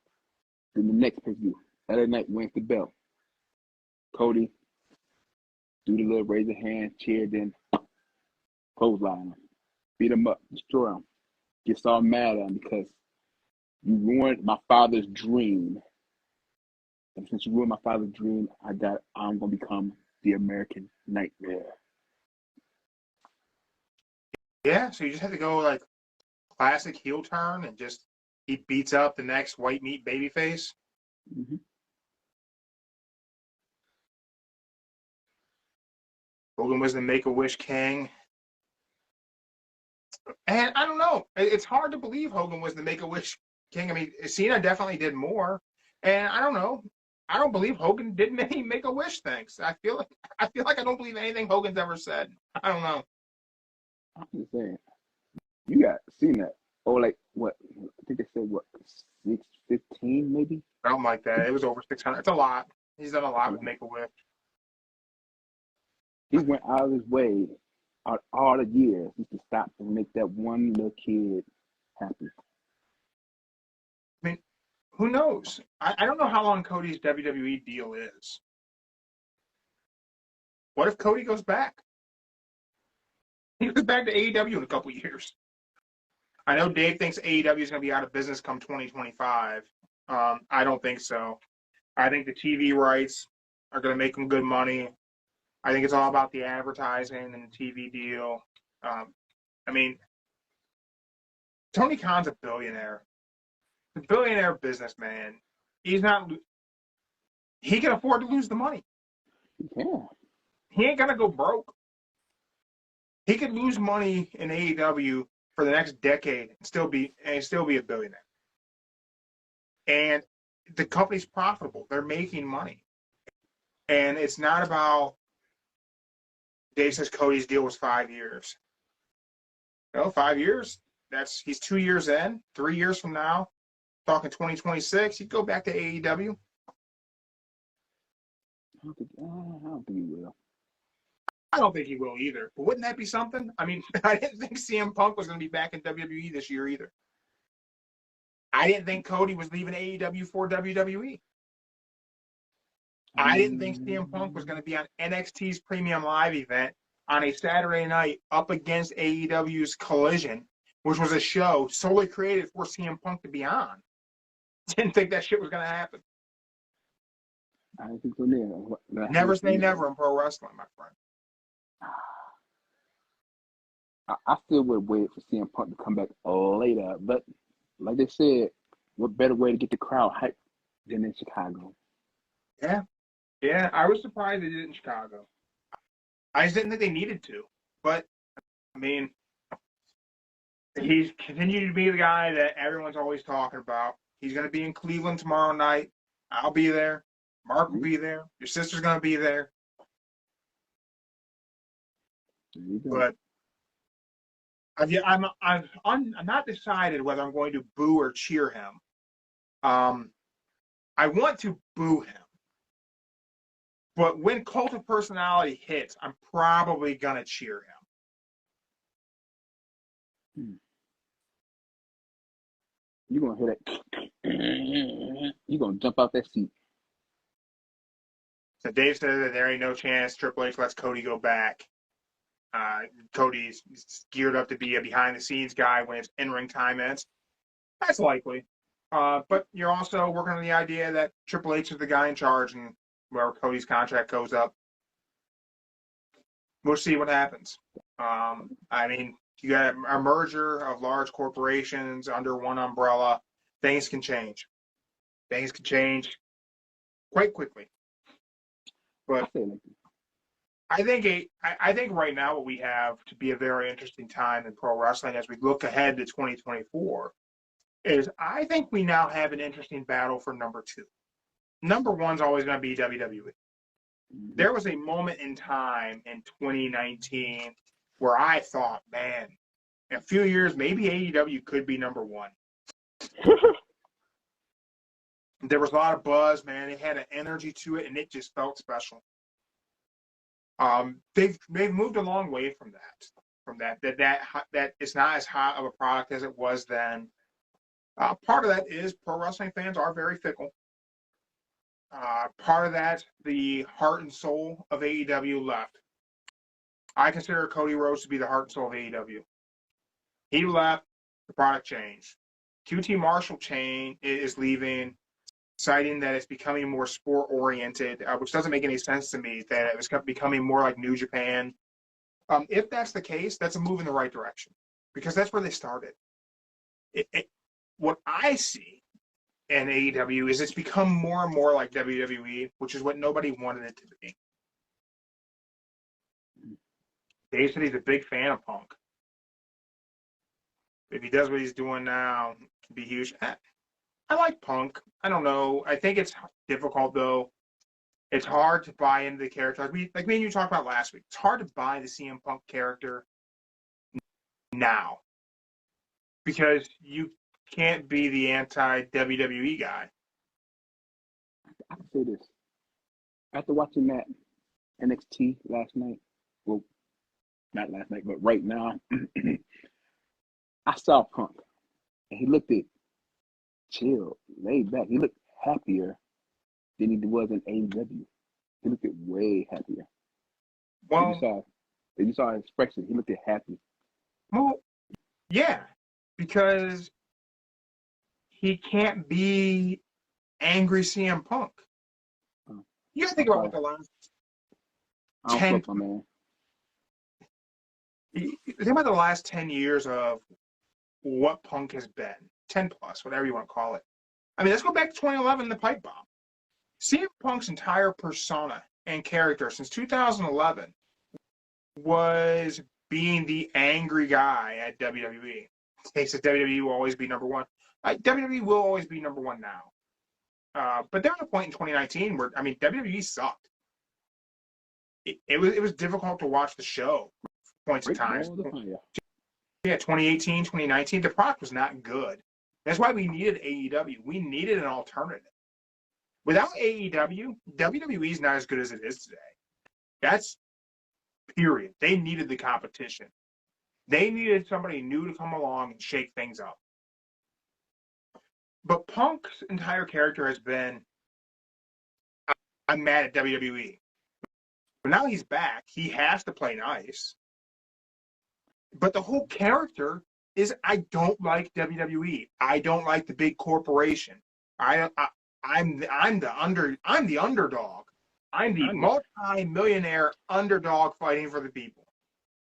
Then the next pay-per-view, LA Knight wins the belt. Cody do the little raise a hand, cheer, then clothesline him, beat him up, destroy him. Gets all mad at him because you ruined my father's dream. And since you ruined my father's dream, I'm gonna become the American Nightmare. Yeah, so you just have to go like classic heel turn and just he beats up the next white meat babyface. Mm-hmm. Hogan was the Make-A-Wish king. And I don't know. It's hard to believe Hogan was the Make-A-Wish king. I mean, Cena definitely did more. And I don't know. I don't believe Hogan did many Make-A-Wish things. I feel like I don't believe anything Hogan's ever said. I don't know. I'm just saying. You got Cena. Or like what? I think they said 615 maybe? Something like that. It was over 600. It's a lot. He's done a lot with Make-A-Wish. He went out of his way all the years just to stop and make that one little kid happy. I mean, who knows? I don't know how long Cody's WWE deal is. What if Cody goes back? He goes back to AEW in a couple years. I know Dave thinks AEW is going to be out of business come 2025. I don't think so. I think the TV rights are going to make them good money. I think it's all about the advertising and the TV deal. I mean, Tony Khan's a billionaire. A billionaire businessman. He can afford to lose the money. Yeah. He ain't going to go broke. He could lose money in AEW for the next decade and still be a billionaire. And the company's profitable. They're making money. And it's not about Dave says Cody's deal was 5 years. 5 years. He's 2 years in. 3 years from now, talking 2026, he'd go back to AEW. I don't think he will. I don't think he will either. But wouldn't that be something? I mean, I didn't think CM Punk was going to be back in WWE this year either. I didn't think Cody was leaving AEW for WWE. I didn't think CM Punk was going to be on NXT's Premium Live event on a Saturday night up against AEW's Collision, which was a show solely created for CM Punk to be on. Didn't think that shit was going to happen. I didn't think so neither. Never say never in pro wrestling, my friend. I still would wait for CM Punk to come back later, but like they said, what better way to get the crowd hyped than in Chicago? Yeah, I was surprised they did it in Chicago. I just didn't think they needed to. But, I mean, he's continued to be the guy that everyone's always talking about. He's going to be in Cleveland tomorrow night. I'll be there. Mark will be there. Your sister's going to be there. But I'm not decided whether I'm going to boo or cheer him I want to boo him. But when Cult of Personality hits, I'm probably going to cheer him. You're going to hear that. You're going to jump out that seat. So Dave said that there ain't no chance Triple H lets Cody go back. Cody's geared up to be a behind-the-scenes guy when it's in-ring time ends. That's likely. But you're also working on the idea that Triple H is the guy in charge, and wherever Cody's contract goes up, we'll see what happens. I mean, you got a merger of large corporations under one umbrella. Things can change. Things can change quite quickly. But I think right now what we have to be a very interesting time in pro wrestling as we look ahead to 2024 is I think we now have an interesting battle for number 2. Number 1's always going to be WWE. There was a moment in time in 2019 where I thought, man, in a few years, maybe AEW could be number 1. There was a lot of buzz, man. It had an energy to it, and it just felt special. They've moved a long way from that. That it's not as hot of a product as it was then. Part of that is pro wrestling fans are very fickle. Part of that, the heart and soul of AEW left. I consider Cody Rhodes to be the heart and soul of AEW. He left, the product changed. QT Marshall is leaving, citing that it's becoming more sport-oriented, which doesn't make any sense to me, that it was becoming more like New Japan. If that's the case, that's a move in the right direction, because that's where they started. What I see in AEW is it's become more and more like WWE, which is what nobody wanted it to be. Dave said he's a big fan of Punk. If he does what he's doing now, it'd be huge. I like Punk. I don't know. I think it's difficult, though. It's hard to buy into the character. Like me and you talked about last week. It's hard to buy the CM Punk character now because you can't be the anti-WWE guy. I can say this. After watching that NXT last night, well, not last night, but right now, I saw Punk, and he looked chill, laid back. He looked happier than he was in AEW. He looked way happier. Well, you saw his expression. He looked happy. Well, yeah, because he can't be angry CM Punk. You gotta think about what the last 10. Think about the last 10 years of what Punk has been. 10 plus, whatever you want to call it. I mean, let's go back to 2011, the Pipe Bomb. CM Punk's entire persona and character since 2011 was being the angry guy at WWE. He says WWE will always be number 1. WWE will always be number 1 now. But there was a point in 2019 where, I mean, WWE sucked. It was difficult to watch the show points of time. Yeah, 2018, 2019, the product was not good. That's why we needed AEW. We needed an alternative. Without AEW, WWE is not as good as it is today. That's period. They needed the competition. They needed somebody new to come along and shake things up. But Punk's entire character has been, I'm mad at WWE. But now he's back. He has to play nice. But the whole character is, I don't like WWE. I don't like the big corporation. I'm the underdog. I'm the multi-millionaire underdog fighting for the people.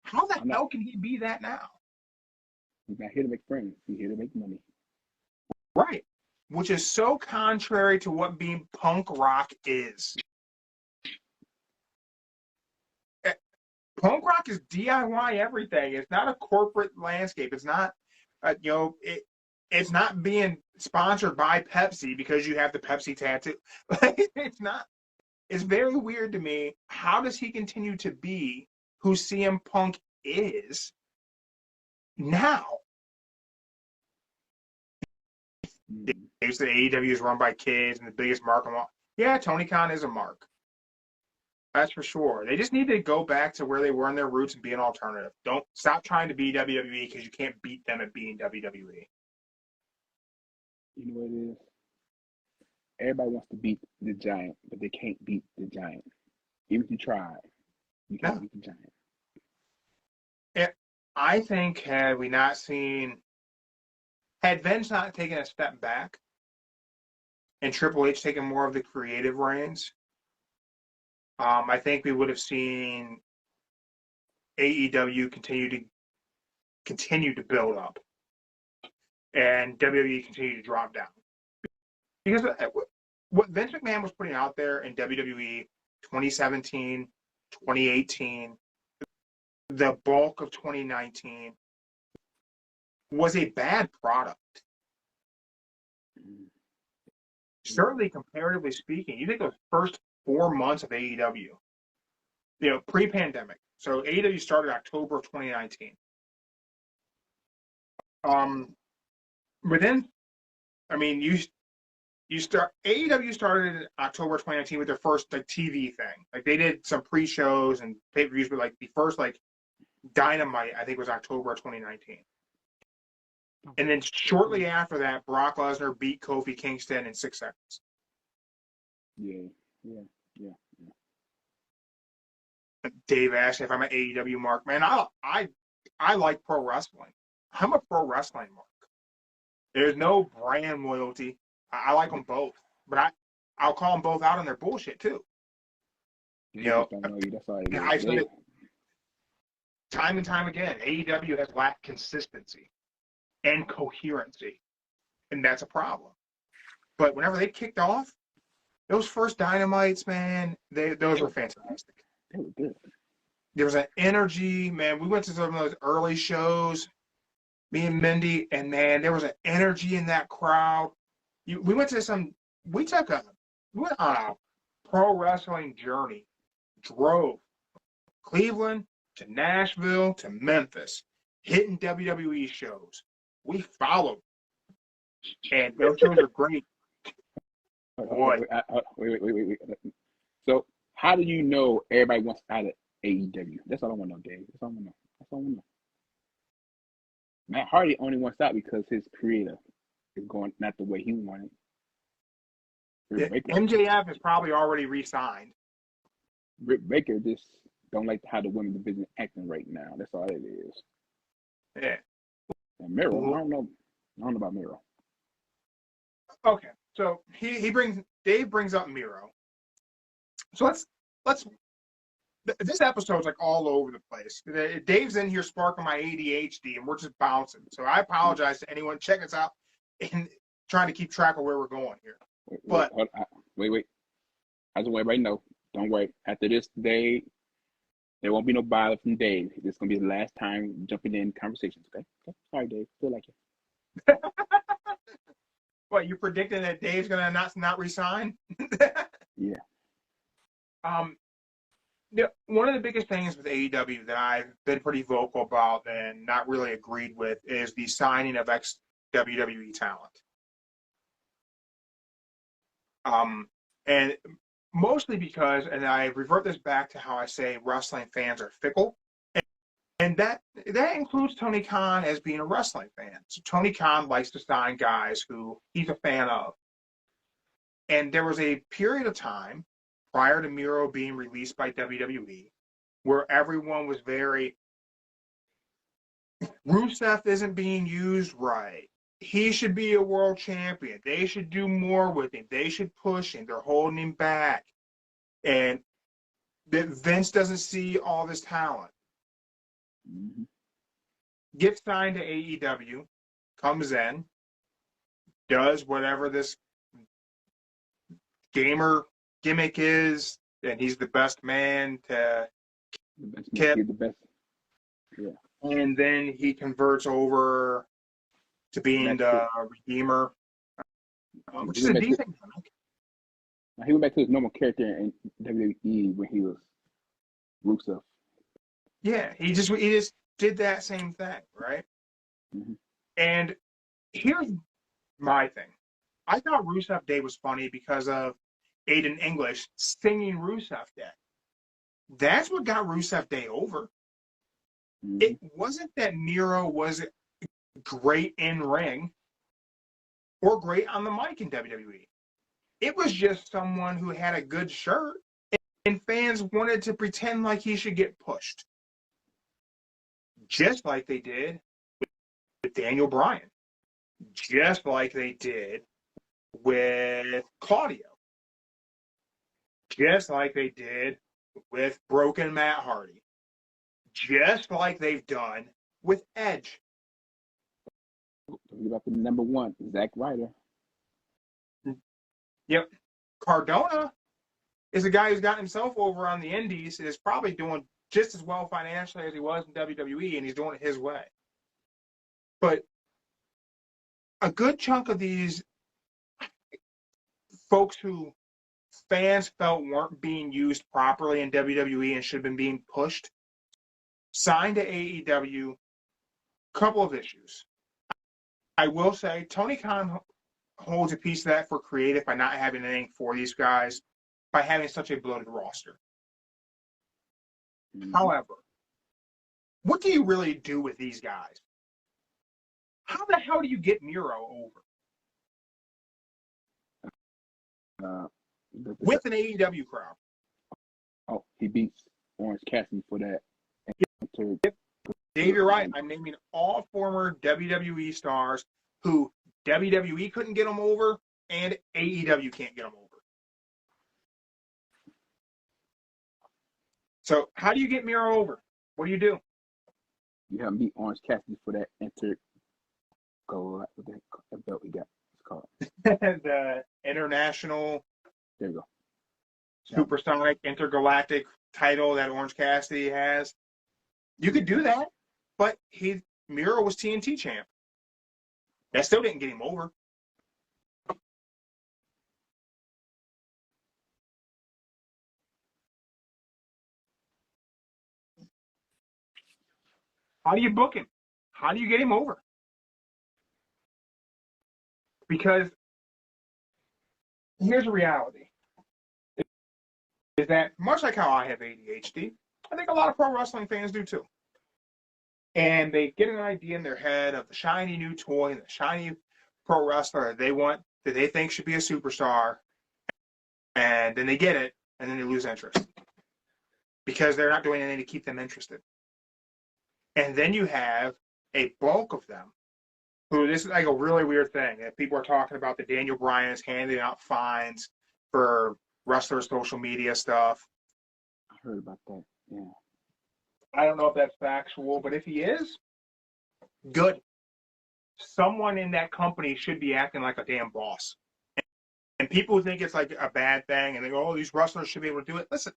How the hell can he be that now? He's not here to make friends. He's here to make money. Right. Which is so contrary to what being punk rock is. Punk rock is DIY everything. It's not a corporate landscape. It's not, it's not being sponsored by Pepsi because you have the Pepsi tattoo. It's not. It's very weird to me. How does he continue to be who CM Punk is now? say AEW is run by kids and the biggest mark of all. Yeah, Tony Khan is a mark. That's for sure. They just need to go back to where they were in their roots and be an alternative. Don't stop trying to be WWE because you can't beat them at being WWE. You know what it is? Everybody wants to beat the giant, but they can't beat the giant. Even if you try, you can't beat the giant. I think had Vince not taken a step back and Triple H taken more of the creative reins, I think we would have seen AEW continue to build up and WWE continue to drop down. Because what Vince McMahon was putting out there in WWE 2017, 2018, the bulk of 2019 was a bad product. Certainly, comparatively speaking, you think of the first 4 months of AEW, pre-pandemic. So AEW started October of 2019. AEW started in October 2019 with their first TV thing. Like they did some pre-shows and pay-per-views, but like the first Dynamite I think was October of 2019. And then shortly after that, Brock Lesnar beat Kofi Kingston in 6 seconds. Yeah. Dave asked if I'm an AEW mark. Man, I like pro wrestling. I'm a pro wrestling mark. There's no brand loyalty. I like them both, but I'll call them both out on their bullshit too. Don't know you. That's all it is. I've said it time and time again. AEW has lacked consistency and coherency, and that's a problem. But whenever they kicked off, those first Dynamites, man, those were fantastic. They were good. There was an energy, man. We went to some of those early shows, me and Mindy, and man, there was an energy in that crowd. We went on a pro wrestling journey. Drove Cleveland to Nashville to Memphis, hitting WWE shows. We followed, and those shows are great. Boy. Wait. So, how do you know everybody wants out of AEW? That's all I want to know, Dave. That's all I want to know. Matt Hardy only wants out because his creator is going not the way he wanted. MJF is probably already re-signed. Britt Baker just don't like how the women division is acting right now. That's all it is. Yeah. And Miro, I don't know about Miro. Okay, so Dave brings up Miro. So let's. This episode's like all over the place. Dave's in here sparking my ADHD, and we're just bouncing. So I apologize to anyone checking us out and trying to keep track of where we're going here. Wait. I just want everybody to know. Don't worry. After this, Dave, there won't be no bother from Dave. This is gonna be the last time jumping in conversations. Okay. Sorry, Dave. Feel like it. What, you predicting that Dave's gonna not resign? Yeah. One of the biggest things with AEW that I've been pretty vocal about and not really agreed with is the signing of ex-WWE talent. And mostly because, and I revert this back to how I say wrestling fans are fickle, and that includes Tony Khan as being a wrestling fan. So Tony Khan likes to sign guys who he's a fan of. And there was a period of time prior to Miro being released by WWE, where everyone was very, Rusev isn't being used right. He should be a world champion. They should do more with him. They should push him. They're holding him back. And that Vince doesn't see all this talent. Mm-hmm. Gets signed to AEW, comes in, does whatever this gamer gimmick is, and he's the best man to Kip. The best. Yeah. And then he converts over to being the Redeemer, which is a decent gimmick. He went back to his normal character in WWE when he was Rusev. Yeah, he just did that same thing, right? Mm-hmm. And here's my thing. I thought Rusev Day was funny because of Aiden English singing Rusev Day. That's what got Rusev Day over. Mm-hmm. It wasn't that Miro was great in ring or great on the mic in WWE. It was just someone who had a good shirt, and fans wanted to pretend like he should get pushed. Just like they did with Daniel Bryan. Just like they did with Claudio. Just like they did with Broken Matt Hardy. Just like they've done with Edge. Talking about the number one, Zack Ryder. Yep. Cardona is a guy who's gotten himself over on the indies and is probably doing just as well financially as he was in WWE, and he's doing it his way. But a good chunk of these folks who fans felt weren't being used properly in WWE and should have been being pushed signed to AEW. Couple of issues. I will say Tony Khan holds a piece of that for creative by not having anything for these guys, by having such a bloated roster. Mm-hmm. However, what do you really do with these guys? How the hell do you get Miro over? With an AEW crowd. Oh, he beats Orange Cassidy for that. Yep. Dave, you're right. I'm naming all former WWE stars who WWE couldn't get them over and AEW can't get them over. So how do you get Miro over? What do you do? You have him beat Orange Cassidy for that what the belt he got? It's called the International There you go. Supersonic Intergalactic title that Orange Cassidy has. You could do that, but Miro was TNT champ. That still didn't get him over. How do you book him? How do you get him over? Because here's the reality. Is that much like how I have ADHD, I think a lot of pro wrestling fans do too. And they get an idea in their head of the shiny new toy and the shiny pro wrestler that they think should be a superstar, and then they get it, and then they lose interest because they're not doing anything to keep them interested. And then you have a bulk of them who, this is like a really weird thing that people are talking about, the Daniel Bryan's handing out fines for wrestlers' social media stuff. I heard about that. Yeah. I don't know if that's factual, but if he is, good. Someone in that company should be acting like a damn boss. And people think it's like a bad thing, and they go, "Oh, these wrestlers should be able to do it." Listen,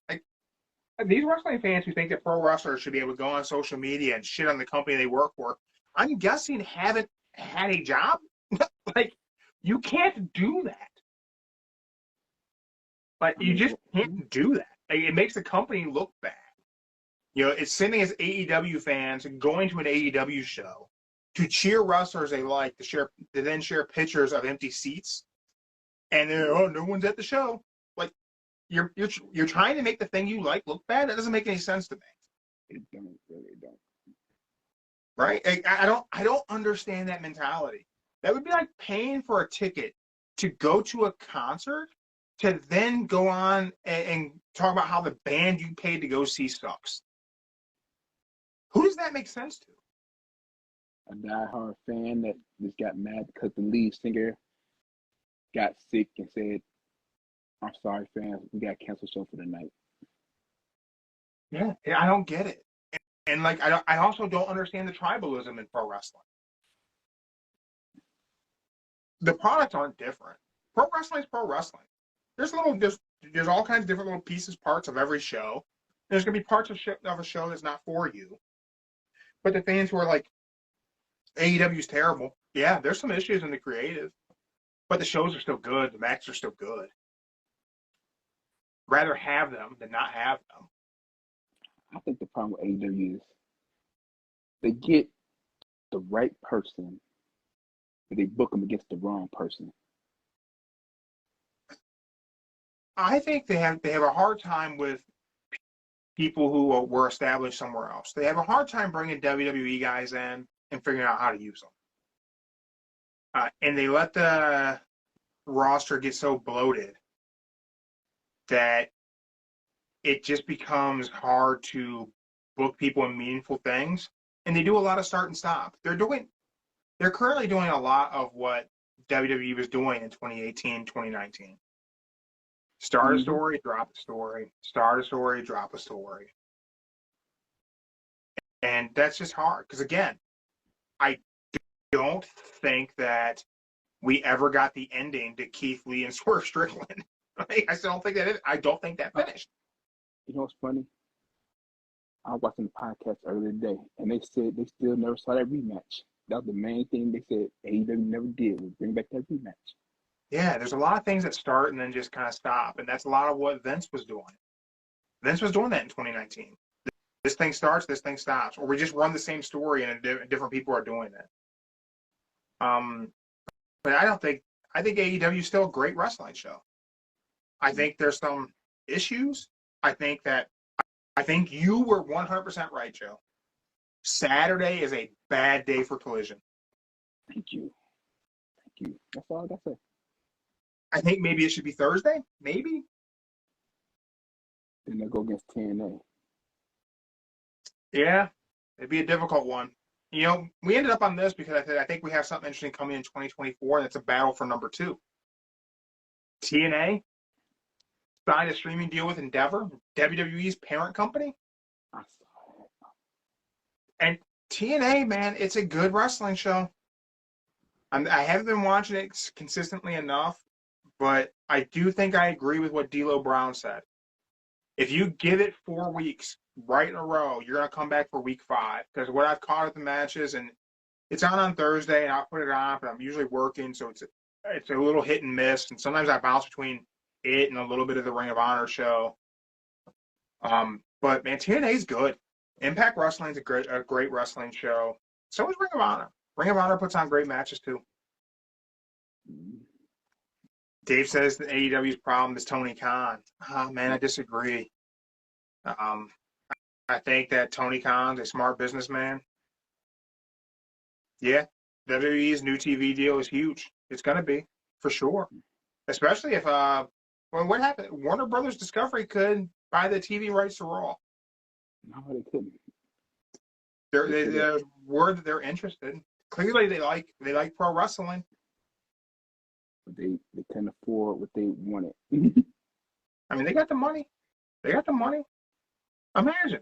these wrestling fans who think that pro wrestlers should be able to go on social media and shit on the company they work for, I'm guessing haven't had a job. Like, you can't do that. But you just can't do that. Like, it makes the company look bad. You know, it's sending as AEW fans going to an AEW show to cheer wrestlers they like, to then share pictures of empty seats, and then, oh, no one's at the show. Like, you're trying to make the thing you like look bad. That doesn't make any sense to me. It really don't. Right? I don't understand that mentality. That would be like paying for a ticket to go to a concert to then go on and talk about how the band you paid to go see sucks. Who does that make sense to? A diehard fan that just got mad because the lead singer got sick and said, "I'm sorry, fans, we got to cancel the show for the night." Yeah, I don't get it. And like, I also don't understand the tribalism in pro wrestling. The products aren't different. Pro wrestling is pro wrestling. There's all kinds of different little pieces, parts of every show. There's gonna be parts of a show that's not for you. But the fans who are like, AEW's terrible. Yeah, there's some issues in the creative, but the shows are still good. The matches are still good. Rather have them than not have them. I think the problem with AEW is they get the right person, but they book them against the wrong person. I think they have a hard time with people who were established somewhere else. They have a hard time bringing WWE guys in and figuring out how to use them. And they let the roster get so bloated that it just becomes hard to book people in meaningful things. And they do a lot of start and stop. They're currently doing a lot of what WWE was doing in 2018, 2019. Start a story, drop a story. Start a story, drop a story. And that's just hard. Because again, I don't think that we ever got the ending to Keith Lee and Swerve Strickland. I still don't think I don't think that finished. You know what's funny? I was watching the podcast earlier today, and they said they still never saw that rematch. That was the main thing they said AEW never did, was bring back that rematch. Yeah, there's a lot of things that start and then just kind of stop, and that's a lot of what Vince was doing. Vince was doing that in 2019. This thing starts, this thing stops, or we just run the same story and different people are doing it. But I think AEW is still a great wrestling show. I think there's some issues. I think you were 100% right, Joe. Saturday is a bad day for Collision. Thank you. That's all I got to say. I think maybe it should be Thursday. Maybe. Then they'll go against TNA. Yeah, it'd be a difficult one. You know, we ended up on this because I think we have something interesting coming in 2024, and it's a battle for number 2. TNA signed a streaming deal with Endeavor, WWE's parent company. I saw it. And TNA, man, it's a good wrestling show. I haven't been watching it consistently enough, but I do think I agree with what D'Lo Brown said. If you give it 4 weeks right in a row, you're going to come back for week 5. Because what I've caught at the matches, and it's on Thursday, and I'll put it on, but I'm usually working, so it's a little hit and miss. And sometimes I bounce between it and a little bit of the Ring of Honor show. But, man, TNA's good. Impact Wrestling's a great wrestling show. So is Ring of Honor. Ring of Honor puts on great matches, too. Dave says that AEW's problem is Tony Khan. Oh, man, I disagree. I think that Tony Khan's a smart businessman. Yeah, WWE's new TV deal is huge. It's going to be, for sure. Especially if, what happened? Warner Brothers Discovery could buy the TV rights to Raw. No, they couldn't. There's word that they're interested. Clearly, they like pro wrestling. But they can't afford what they wanted. I mean, they got the money. Imagine,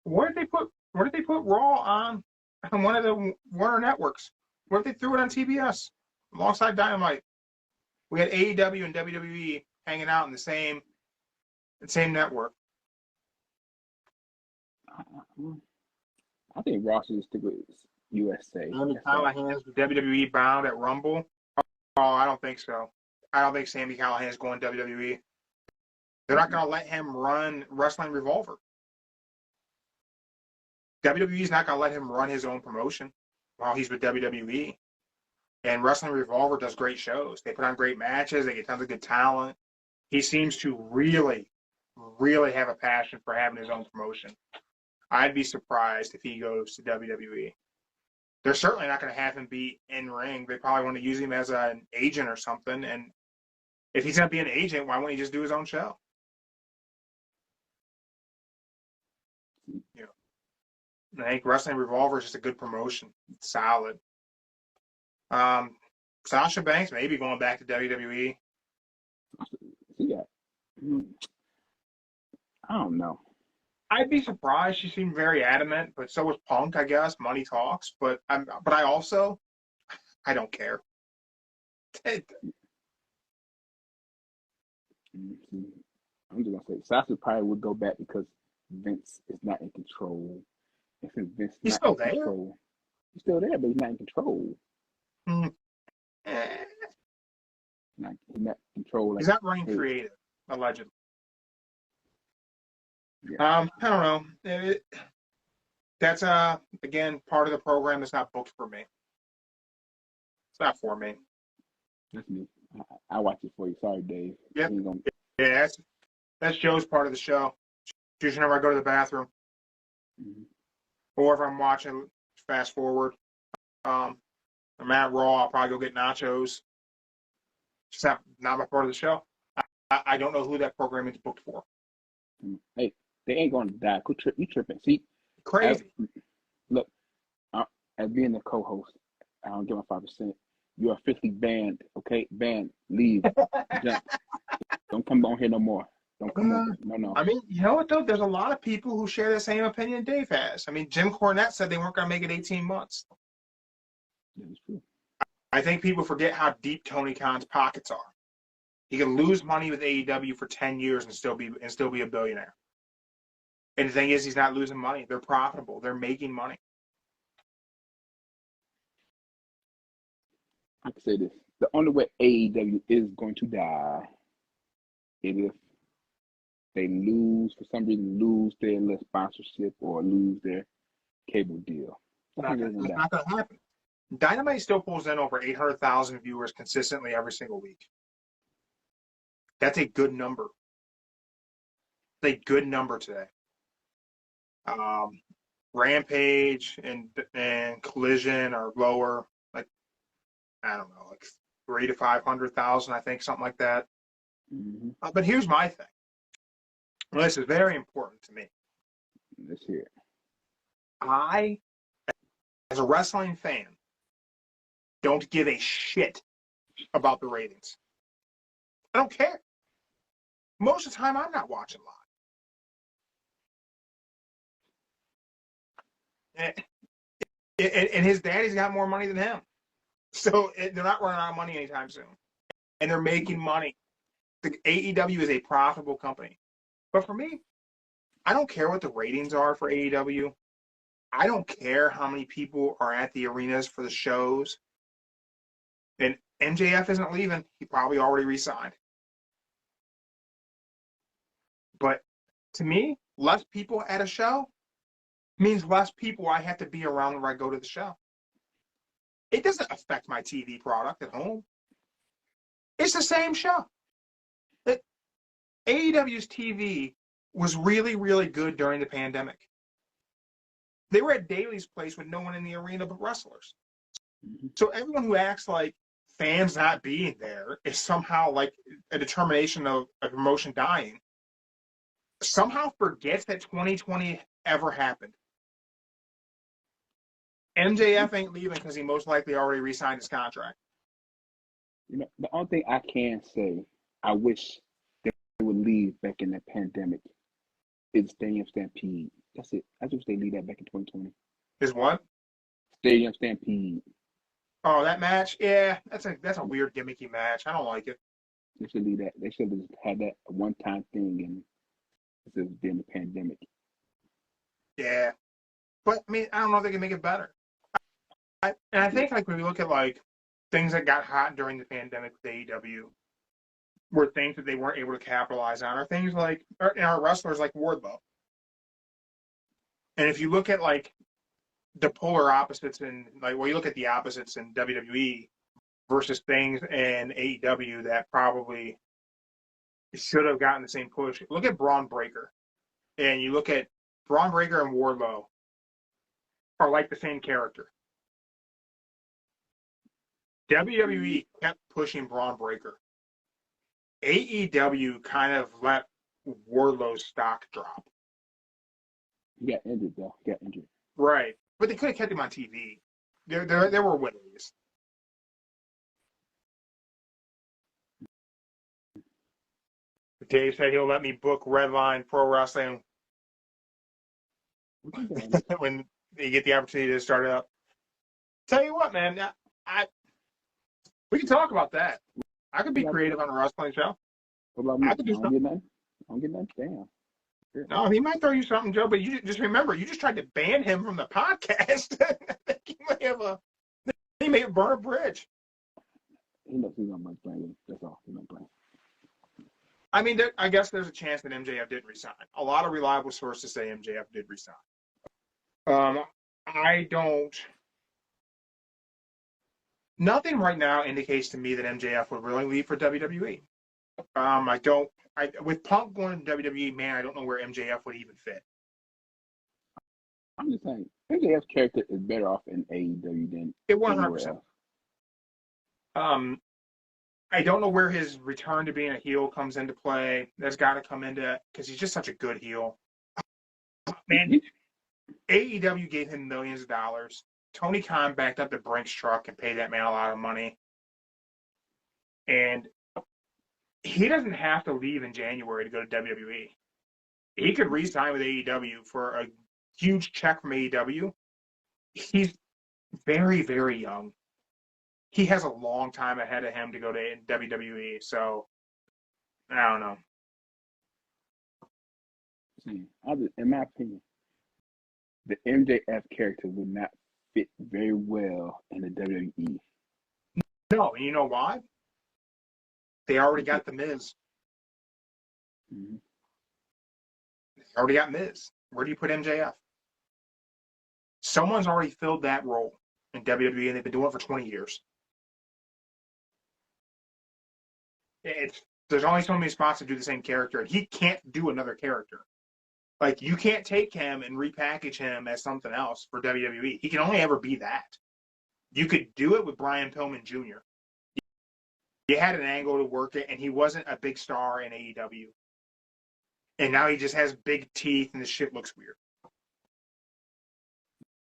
what did they put Raw on one of the Warner networks? What if they threw it on TBS alongside Dynamite? We had AEW and WWE hanging out in the same network. I think Ross should stick with USA. Sami Callihan's WWE bound at Rumble. Oh, I don't think so. I don't think Sami Callihan's going WWE. They're not going to let him run Wrestling Revolver. WWE's not going to let him run his own promotion while he's with WWE. And Wrestling Revolver does great shows. They put on great matches. They get tons of good talent. He seems to really, really have a passion for having his own promotion. I'd be surprised if he goes to WWE. They're certainly not going to have him be in ring. They probably want to use him as an agent or something. And if he's going to be an agent, why wouldn't he just do his own show? You know, I think Wrestling Revolver is just a good promotion. It's solid. Sasha Banks maybe going back to WWE. Yeah. I don't know. I'd be surprised. She seemed very adamant, but so was Punk, I guess. Money talks, but I don't care. I'm just gonna say Sasha probably would go back because Vince is not in control. And since Vince is He's not still in there. Control, he's still there, but he's not in control. Eh. He's not in control. He's not running creative, allegedly. Yeah. I don't know. That's again part of the program that's not booked for me. It's not for me. That's me. I watch it for you. Sorry, Dave. Yep. Yeah, that's Joe's part of the show. Usually whenever I go to the bathroom, Mm-hmm. or if I'm watching fast forward, I'm at Raw, I'll probably go get nachos. Just not my part of the show. I don't know who that program is booked for. Hey, they ain't gonna die. You tripping? See, as, Crazy. look, as being the co-host, I don't get my 5%. You're officially banned. Okay, banned. Leave. Jump. Don't come on here no more. Don't come over. No. I mean, you know what though? There's a lot of people who share the same opinion Dave has. I mean, Jim Cornette said they weren't going to make it 18 months. That is true. I think people forget how deep Tony Khan's pockets are. He can lose money with AEW for 10 years and still be a billionaire. And the thing is, he's not losing money. They're profitable. They're making money. I can say this: the only way AEW is going to die is if they for some reason, lose their sponsorship or lose their cable deal. That's not going to happen. Dynamite still pulls in over 800,000 viewers consistently every single week. That's a good number. It's a good number today. Rampage and Collision are lower, like I don't know, like 300,000 to 500,000, I think, something like that. Mm-hmm. But here's my thing. Well, this is very important to me. Let's hear it. I, as a wrestling fan, don't give a shit about the ratings. I don't care. Most of the time, I'm not watching live. And his daddy's got more money than him. So they're not running out of money anytime soon. And they're making money. The AEW is a profitable company. But for me, I don't care what the ratings are for AEW. I don't care how many people are at the arenas for the shows. And MJF isn't leaving. He probably already resigned. But to me, less people at a show means less people I have to be around when I go to the show. It doesn't affect my TV product at home. It's the same show. AEW's TV was really, really good during the pandemic. They were at Daly's place with no one in the arena but wrestlers. Mm-hmm. So everyone who acts like fans not being there is somehow like a determination of a promotion dying, somehow forgets that 2020 ever happened. MJF ain't leaving because he most likely already re-signed his contract. You know, the only thing I can say, I wish they would leave back in the pandemic is Stadium Stampede. That's it. I just wish they leave that back in 2020. Is what? Stadium Stampede. Oh, that match? Yeah, that's a weird gimmicky match. I don't like it. They should leave that. They should have just had that one-time thing and instead of being the pandemic. Yeah. But, I mean, I don't know if they can make it better. I think, like, when we look at, like, things that got hot during the pandemic with AEW were things that they weren't able to capitalize on, or things like, our wrestlers like Wardlow. And if you look at, like, the polar opposites in, like, well, you look at the opposites in WWE versus things in AEW that probably should have gotten the same push. Look at Braun Breaker. And you look at Braun Breaker and Wardlow are like the same character. WWE kept pushing Braun Breaker. AEW kind of let Wardlow's stock drop. He got injured, though. He got injured. Right. But they could have kept him on TV. There were ways. Dave said he'll let me book Redline Pro Wrestling when they get the opportunity to start it up. Tell you what, man, we can talk about that. I could be creative on a wrestling show. What about me? I could do something. I don't get nothing. Damn. No, he might throw you something, Joe, but you just remember, you just tried to ban him from the podcast. He may burn a bridge. He knows he's not much playing. That's all. He's not playing. I mean, I guess there's a chance that MJF did resign. A lot of reliable sources say MJF did resign. Nothing right now indicates to me that MJF would really leave for WWE. With Punk going to WWE, man, I don't know where MJF would even fit. I'm just saying, MJF's character is better off in AEW than It anywhere 100%. else. I don't know where his return to being a heel comes into play. That's got to come into because he's just such a good heel. Man, AEW gave him millions of dollars. Tony Khan backed up the Brinks truck and paid that man a lot of money. And he doesn't have to leave in January to go to WWE. He could re-sign with AEW for a huge check from AEW. He's very, very young. He has a long time ahead of him to go to WWE. So, I don't know. See, in my opinion, the MJF character would not fit very well in the WWE. No, and you know why? They already got The Miz. Mm-hmm. They already got Miz. Where do you put MJF? Someone's already filled that role in WWE, and they've been doing it for 20 years. There's only so many spots to do the same character, and he can't do another character. Like, you can't take him and repackage him as something else for WWE. He can only ever be that. You could do it with Brian Pillman Jr. You had an angle to work it, and he wasn't a big star in AEW. And now he just has big teeth, and the shit looks weird.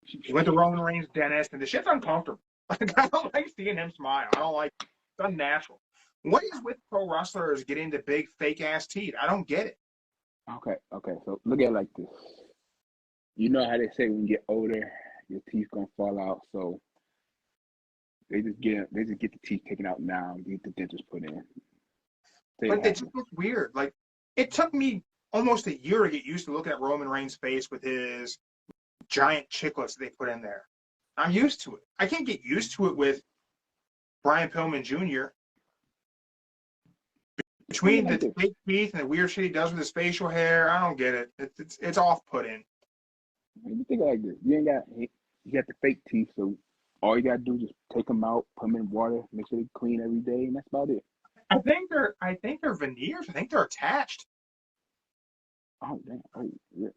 He went to Roman Reigns' dentist, and the shit's uncomfortable. Like, I don't like seeing him smile. I don't like it. It's unnatural. What is with pro wrestlers getting the big fake-ass teeth? I don't get it. Okay. So look at it like this. You know how they say when you get older, your teeth gonna fall out. So they just get the teeth taken out now and get the dentures put in. But it just looks weird. Like, it took me almost a year to get used to looking at Roman Reigns' face with his giant chiclets they put in there. I'm used to it. I can't get used to it with Brian Pillman Jr. Between the fake teeth and the weird shit he does with his facial hair, I don't get it. It's off-putting. You think like this. You got the fake teeth, so all you gotta do is just take them out, put them in water, make sure they clean every day, and that's about it. I think they're veneers. I think they're attached. Oh damn! Oh yeah.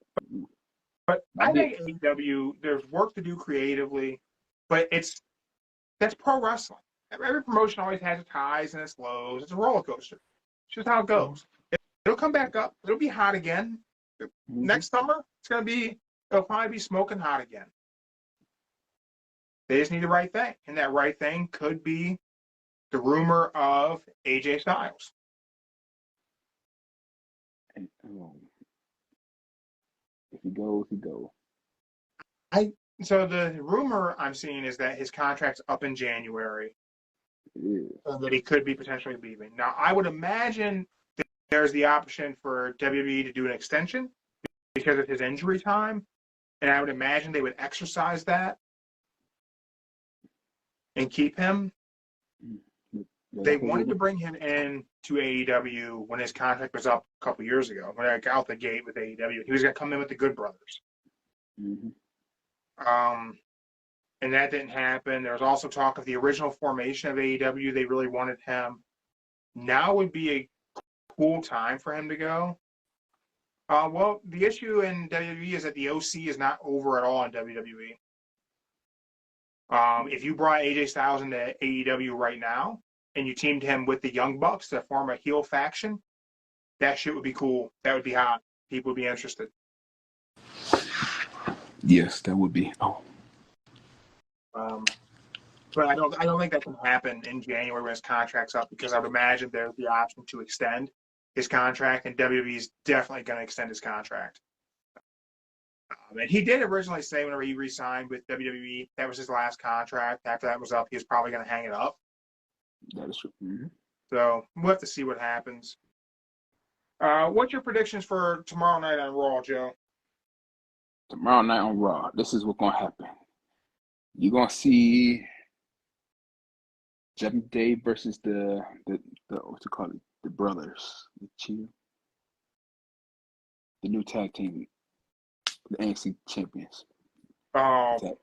But I think AEW, there's work to do creatively, but that's pro wrestling. Every promotion always has its highs and its lows. It's a roller coaster. It's just how it goes. It'll come back up. It'll be hot again. Next summer, it'll probably be smoking hot again. They just need the right thing. And that right thing could be the rumor of AJ Styles. And, if he goes, he goes. So the rumor I'm seeing is that his contract's up in January. And that he could be potentially leaving. Now, I would imagine that there's the option for WWE to do an extension because of his injury time. And I would imagine they would exercise that and keep him. They wanted to bring him in to AEW when his contract was up a couple years ago, when I got out the gate with AEW. He was going to come in with the Good Brothers. Mm-hmm. And that didn't happen. There was also talk of the original formation of AEW. They really wanted him. Now would be a cool time for him to go. Well, the issue in WWE is that the OC is not over at all in WWE. If you brought AJ Styles into AEW right now and you teamed him with the Young Bucks to form a heel faction, that shit would be cool. That would be hot. People would be interested. Yes, that would be. Oh. But I don't think that can happen in January when his contract's up because I would imagine there's the option to extend his contract, and WWE is definitely going to extend his contract. And he did originally say whenever he re-signed with WWE, that was his last contract. After that was up, he was probably going to hang it up. That is true. Mm-hmm. So we'll have to see what happens. What's your predictions for tomorrow night on Raw, Joe? Tomorrow night on Raw, this is what's going to happen. You're going to see Judgment Day versus the what's it called? The Brothers. The new tag team. The NXT champions. Oh,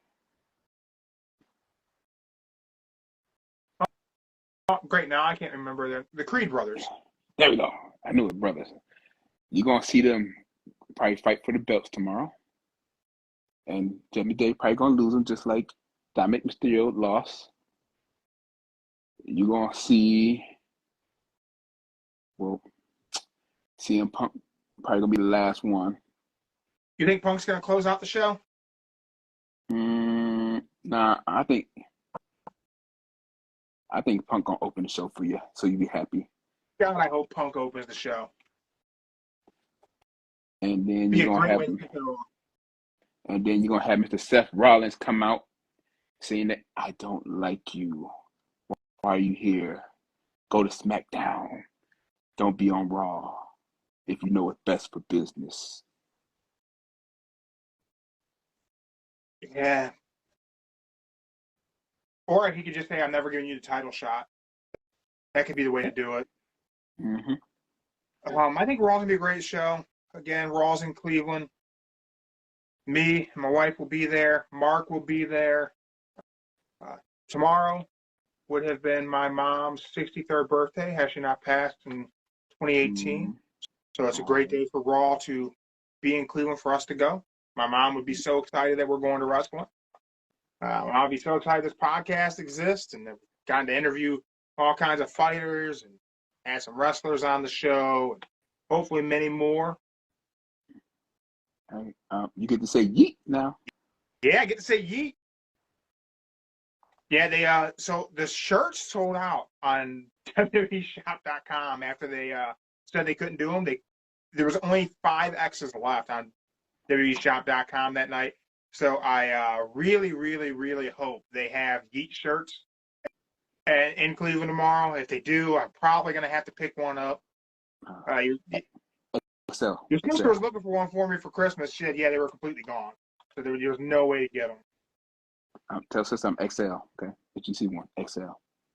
great. Now I can't remember the Creed brothers. There we go. I knew it, brothers. You're gonna see them probably fight for the belts tomorrow, and Jimmy Day probably gonna lose them just like Dominic Mysterio lost. You're gonna see, well, CM Punk probably gonna be the last one. You think Punk's gonna close out the show? Nah, I think Punk gonna open the show for you, so you be happy. God, I hope Punk opens the show. And then Be you're a gonna great have, way to kick it off. and then you're gonna have Mr. Seth Rollins come out saying that I don't like you. Why are you here? Go to SmackDown. Don't be on Raw. If you know what's best for business. Yeah. Or he could just say, I'm never giving you the title shot. That could be the way to do it. Mm-hmm. I think Raw's going to be a great show. Again, Raw's in Cleveland. Me and my wife will be there. Mark will be there. Tomorrow would have been my mom's 63rd birthday, has she not passed in 2018. Mm-hmm. So it's a great day for Raw to be in Cleveland for us to go. My mom would be so excited that we're going to wrestling. I'll be so excited this podcast exists, and I've gotten to interview all kinds of fighters and had some wrestlers on the show, and hopefully many more. You get to say yeet now. Yeah, I get to say yeet. Yeah, they so the shirts sold out on WWEshop.com after they said they couldn't do them. There was only 5 X's left on WWEshop.com that night. So I really, really, really hope they have Yeet shirts in Cleveland tomorrow. If they do, I'm probably going to have to pick one up. Your sister was looking for one for me for Christmas. Shit, yeah, they were completely gone. So there was no way to get them. Tell sister I'm XL, okay? If you see one, XL.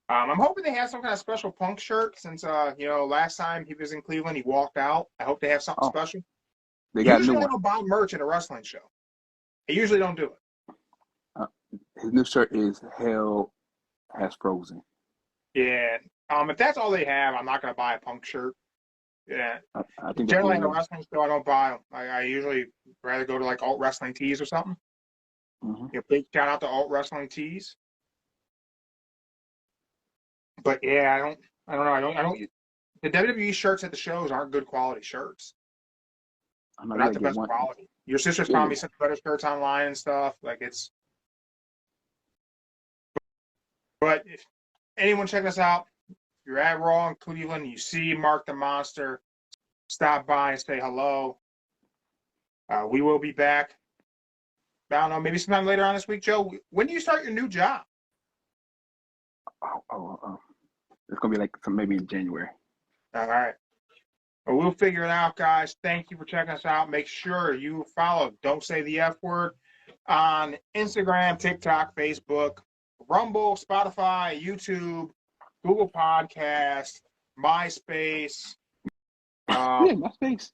I'm hoping they have some kind of special Punk shirt since, last time he was in Cleveland, he walked out. I hope they have something special. They got usually new I one. don't buy merch at a wrestling show. They usually don't do it. His new shirt is Hell Has Frozen. Yeah. If that's all they have, I'm not going to buy a Punk shirt. Yeah. I think generally at a wrestling show, I don't buy them. I usually rather go to like alt wrestling tees or something. Mm-hmm. Big shout out to alt wrestling tees. But yeah, I don't know. The WWE shirts at the shows aren't good quality shirts. They're not the best quality. Your sister's telling me some better shirts online and stuff. Like it's. But if anyone checking us out, if you're at Raw in Cleveland, you see Mark the Monster, stop by and say hello. We will be back. I don't know, maybe sometime later on this week, Joe. When do you start your new job? It's gonna be like maybe in January. All right. Well, we'll figure it out, guys. Thank you for checking us out. Make sure you follow Don't Say the F Word on Instagram, TikTok, Facebook, Rumble, Spotify, YouTube, Google Podcast, MySpace. MySpace.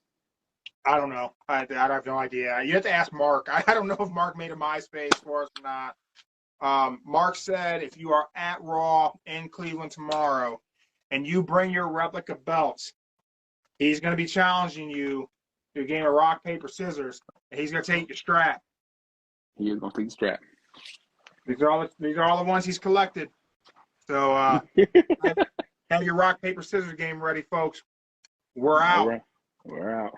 I don't know. I have no idea. You have to ask Mark. I don't know if Mark made a MySpace for us or not. Mark said if you are at Raw in Cleveland tomorrow and you bring your replica belts, he's going to be challenging you to a game of rock, paper, scissors, and he's going to take your strap. He is going to take the strap. These are all the ones he's collected. So have your rock, paper, scissors game ready, folks. We're out. All right. We're out.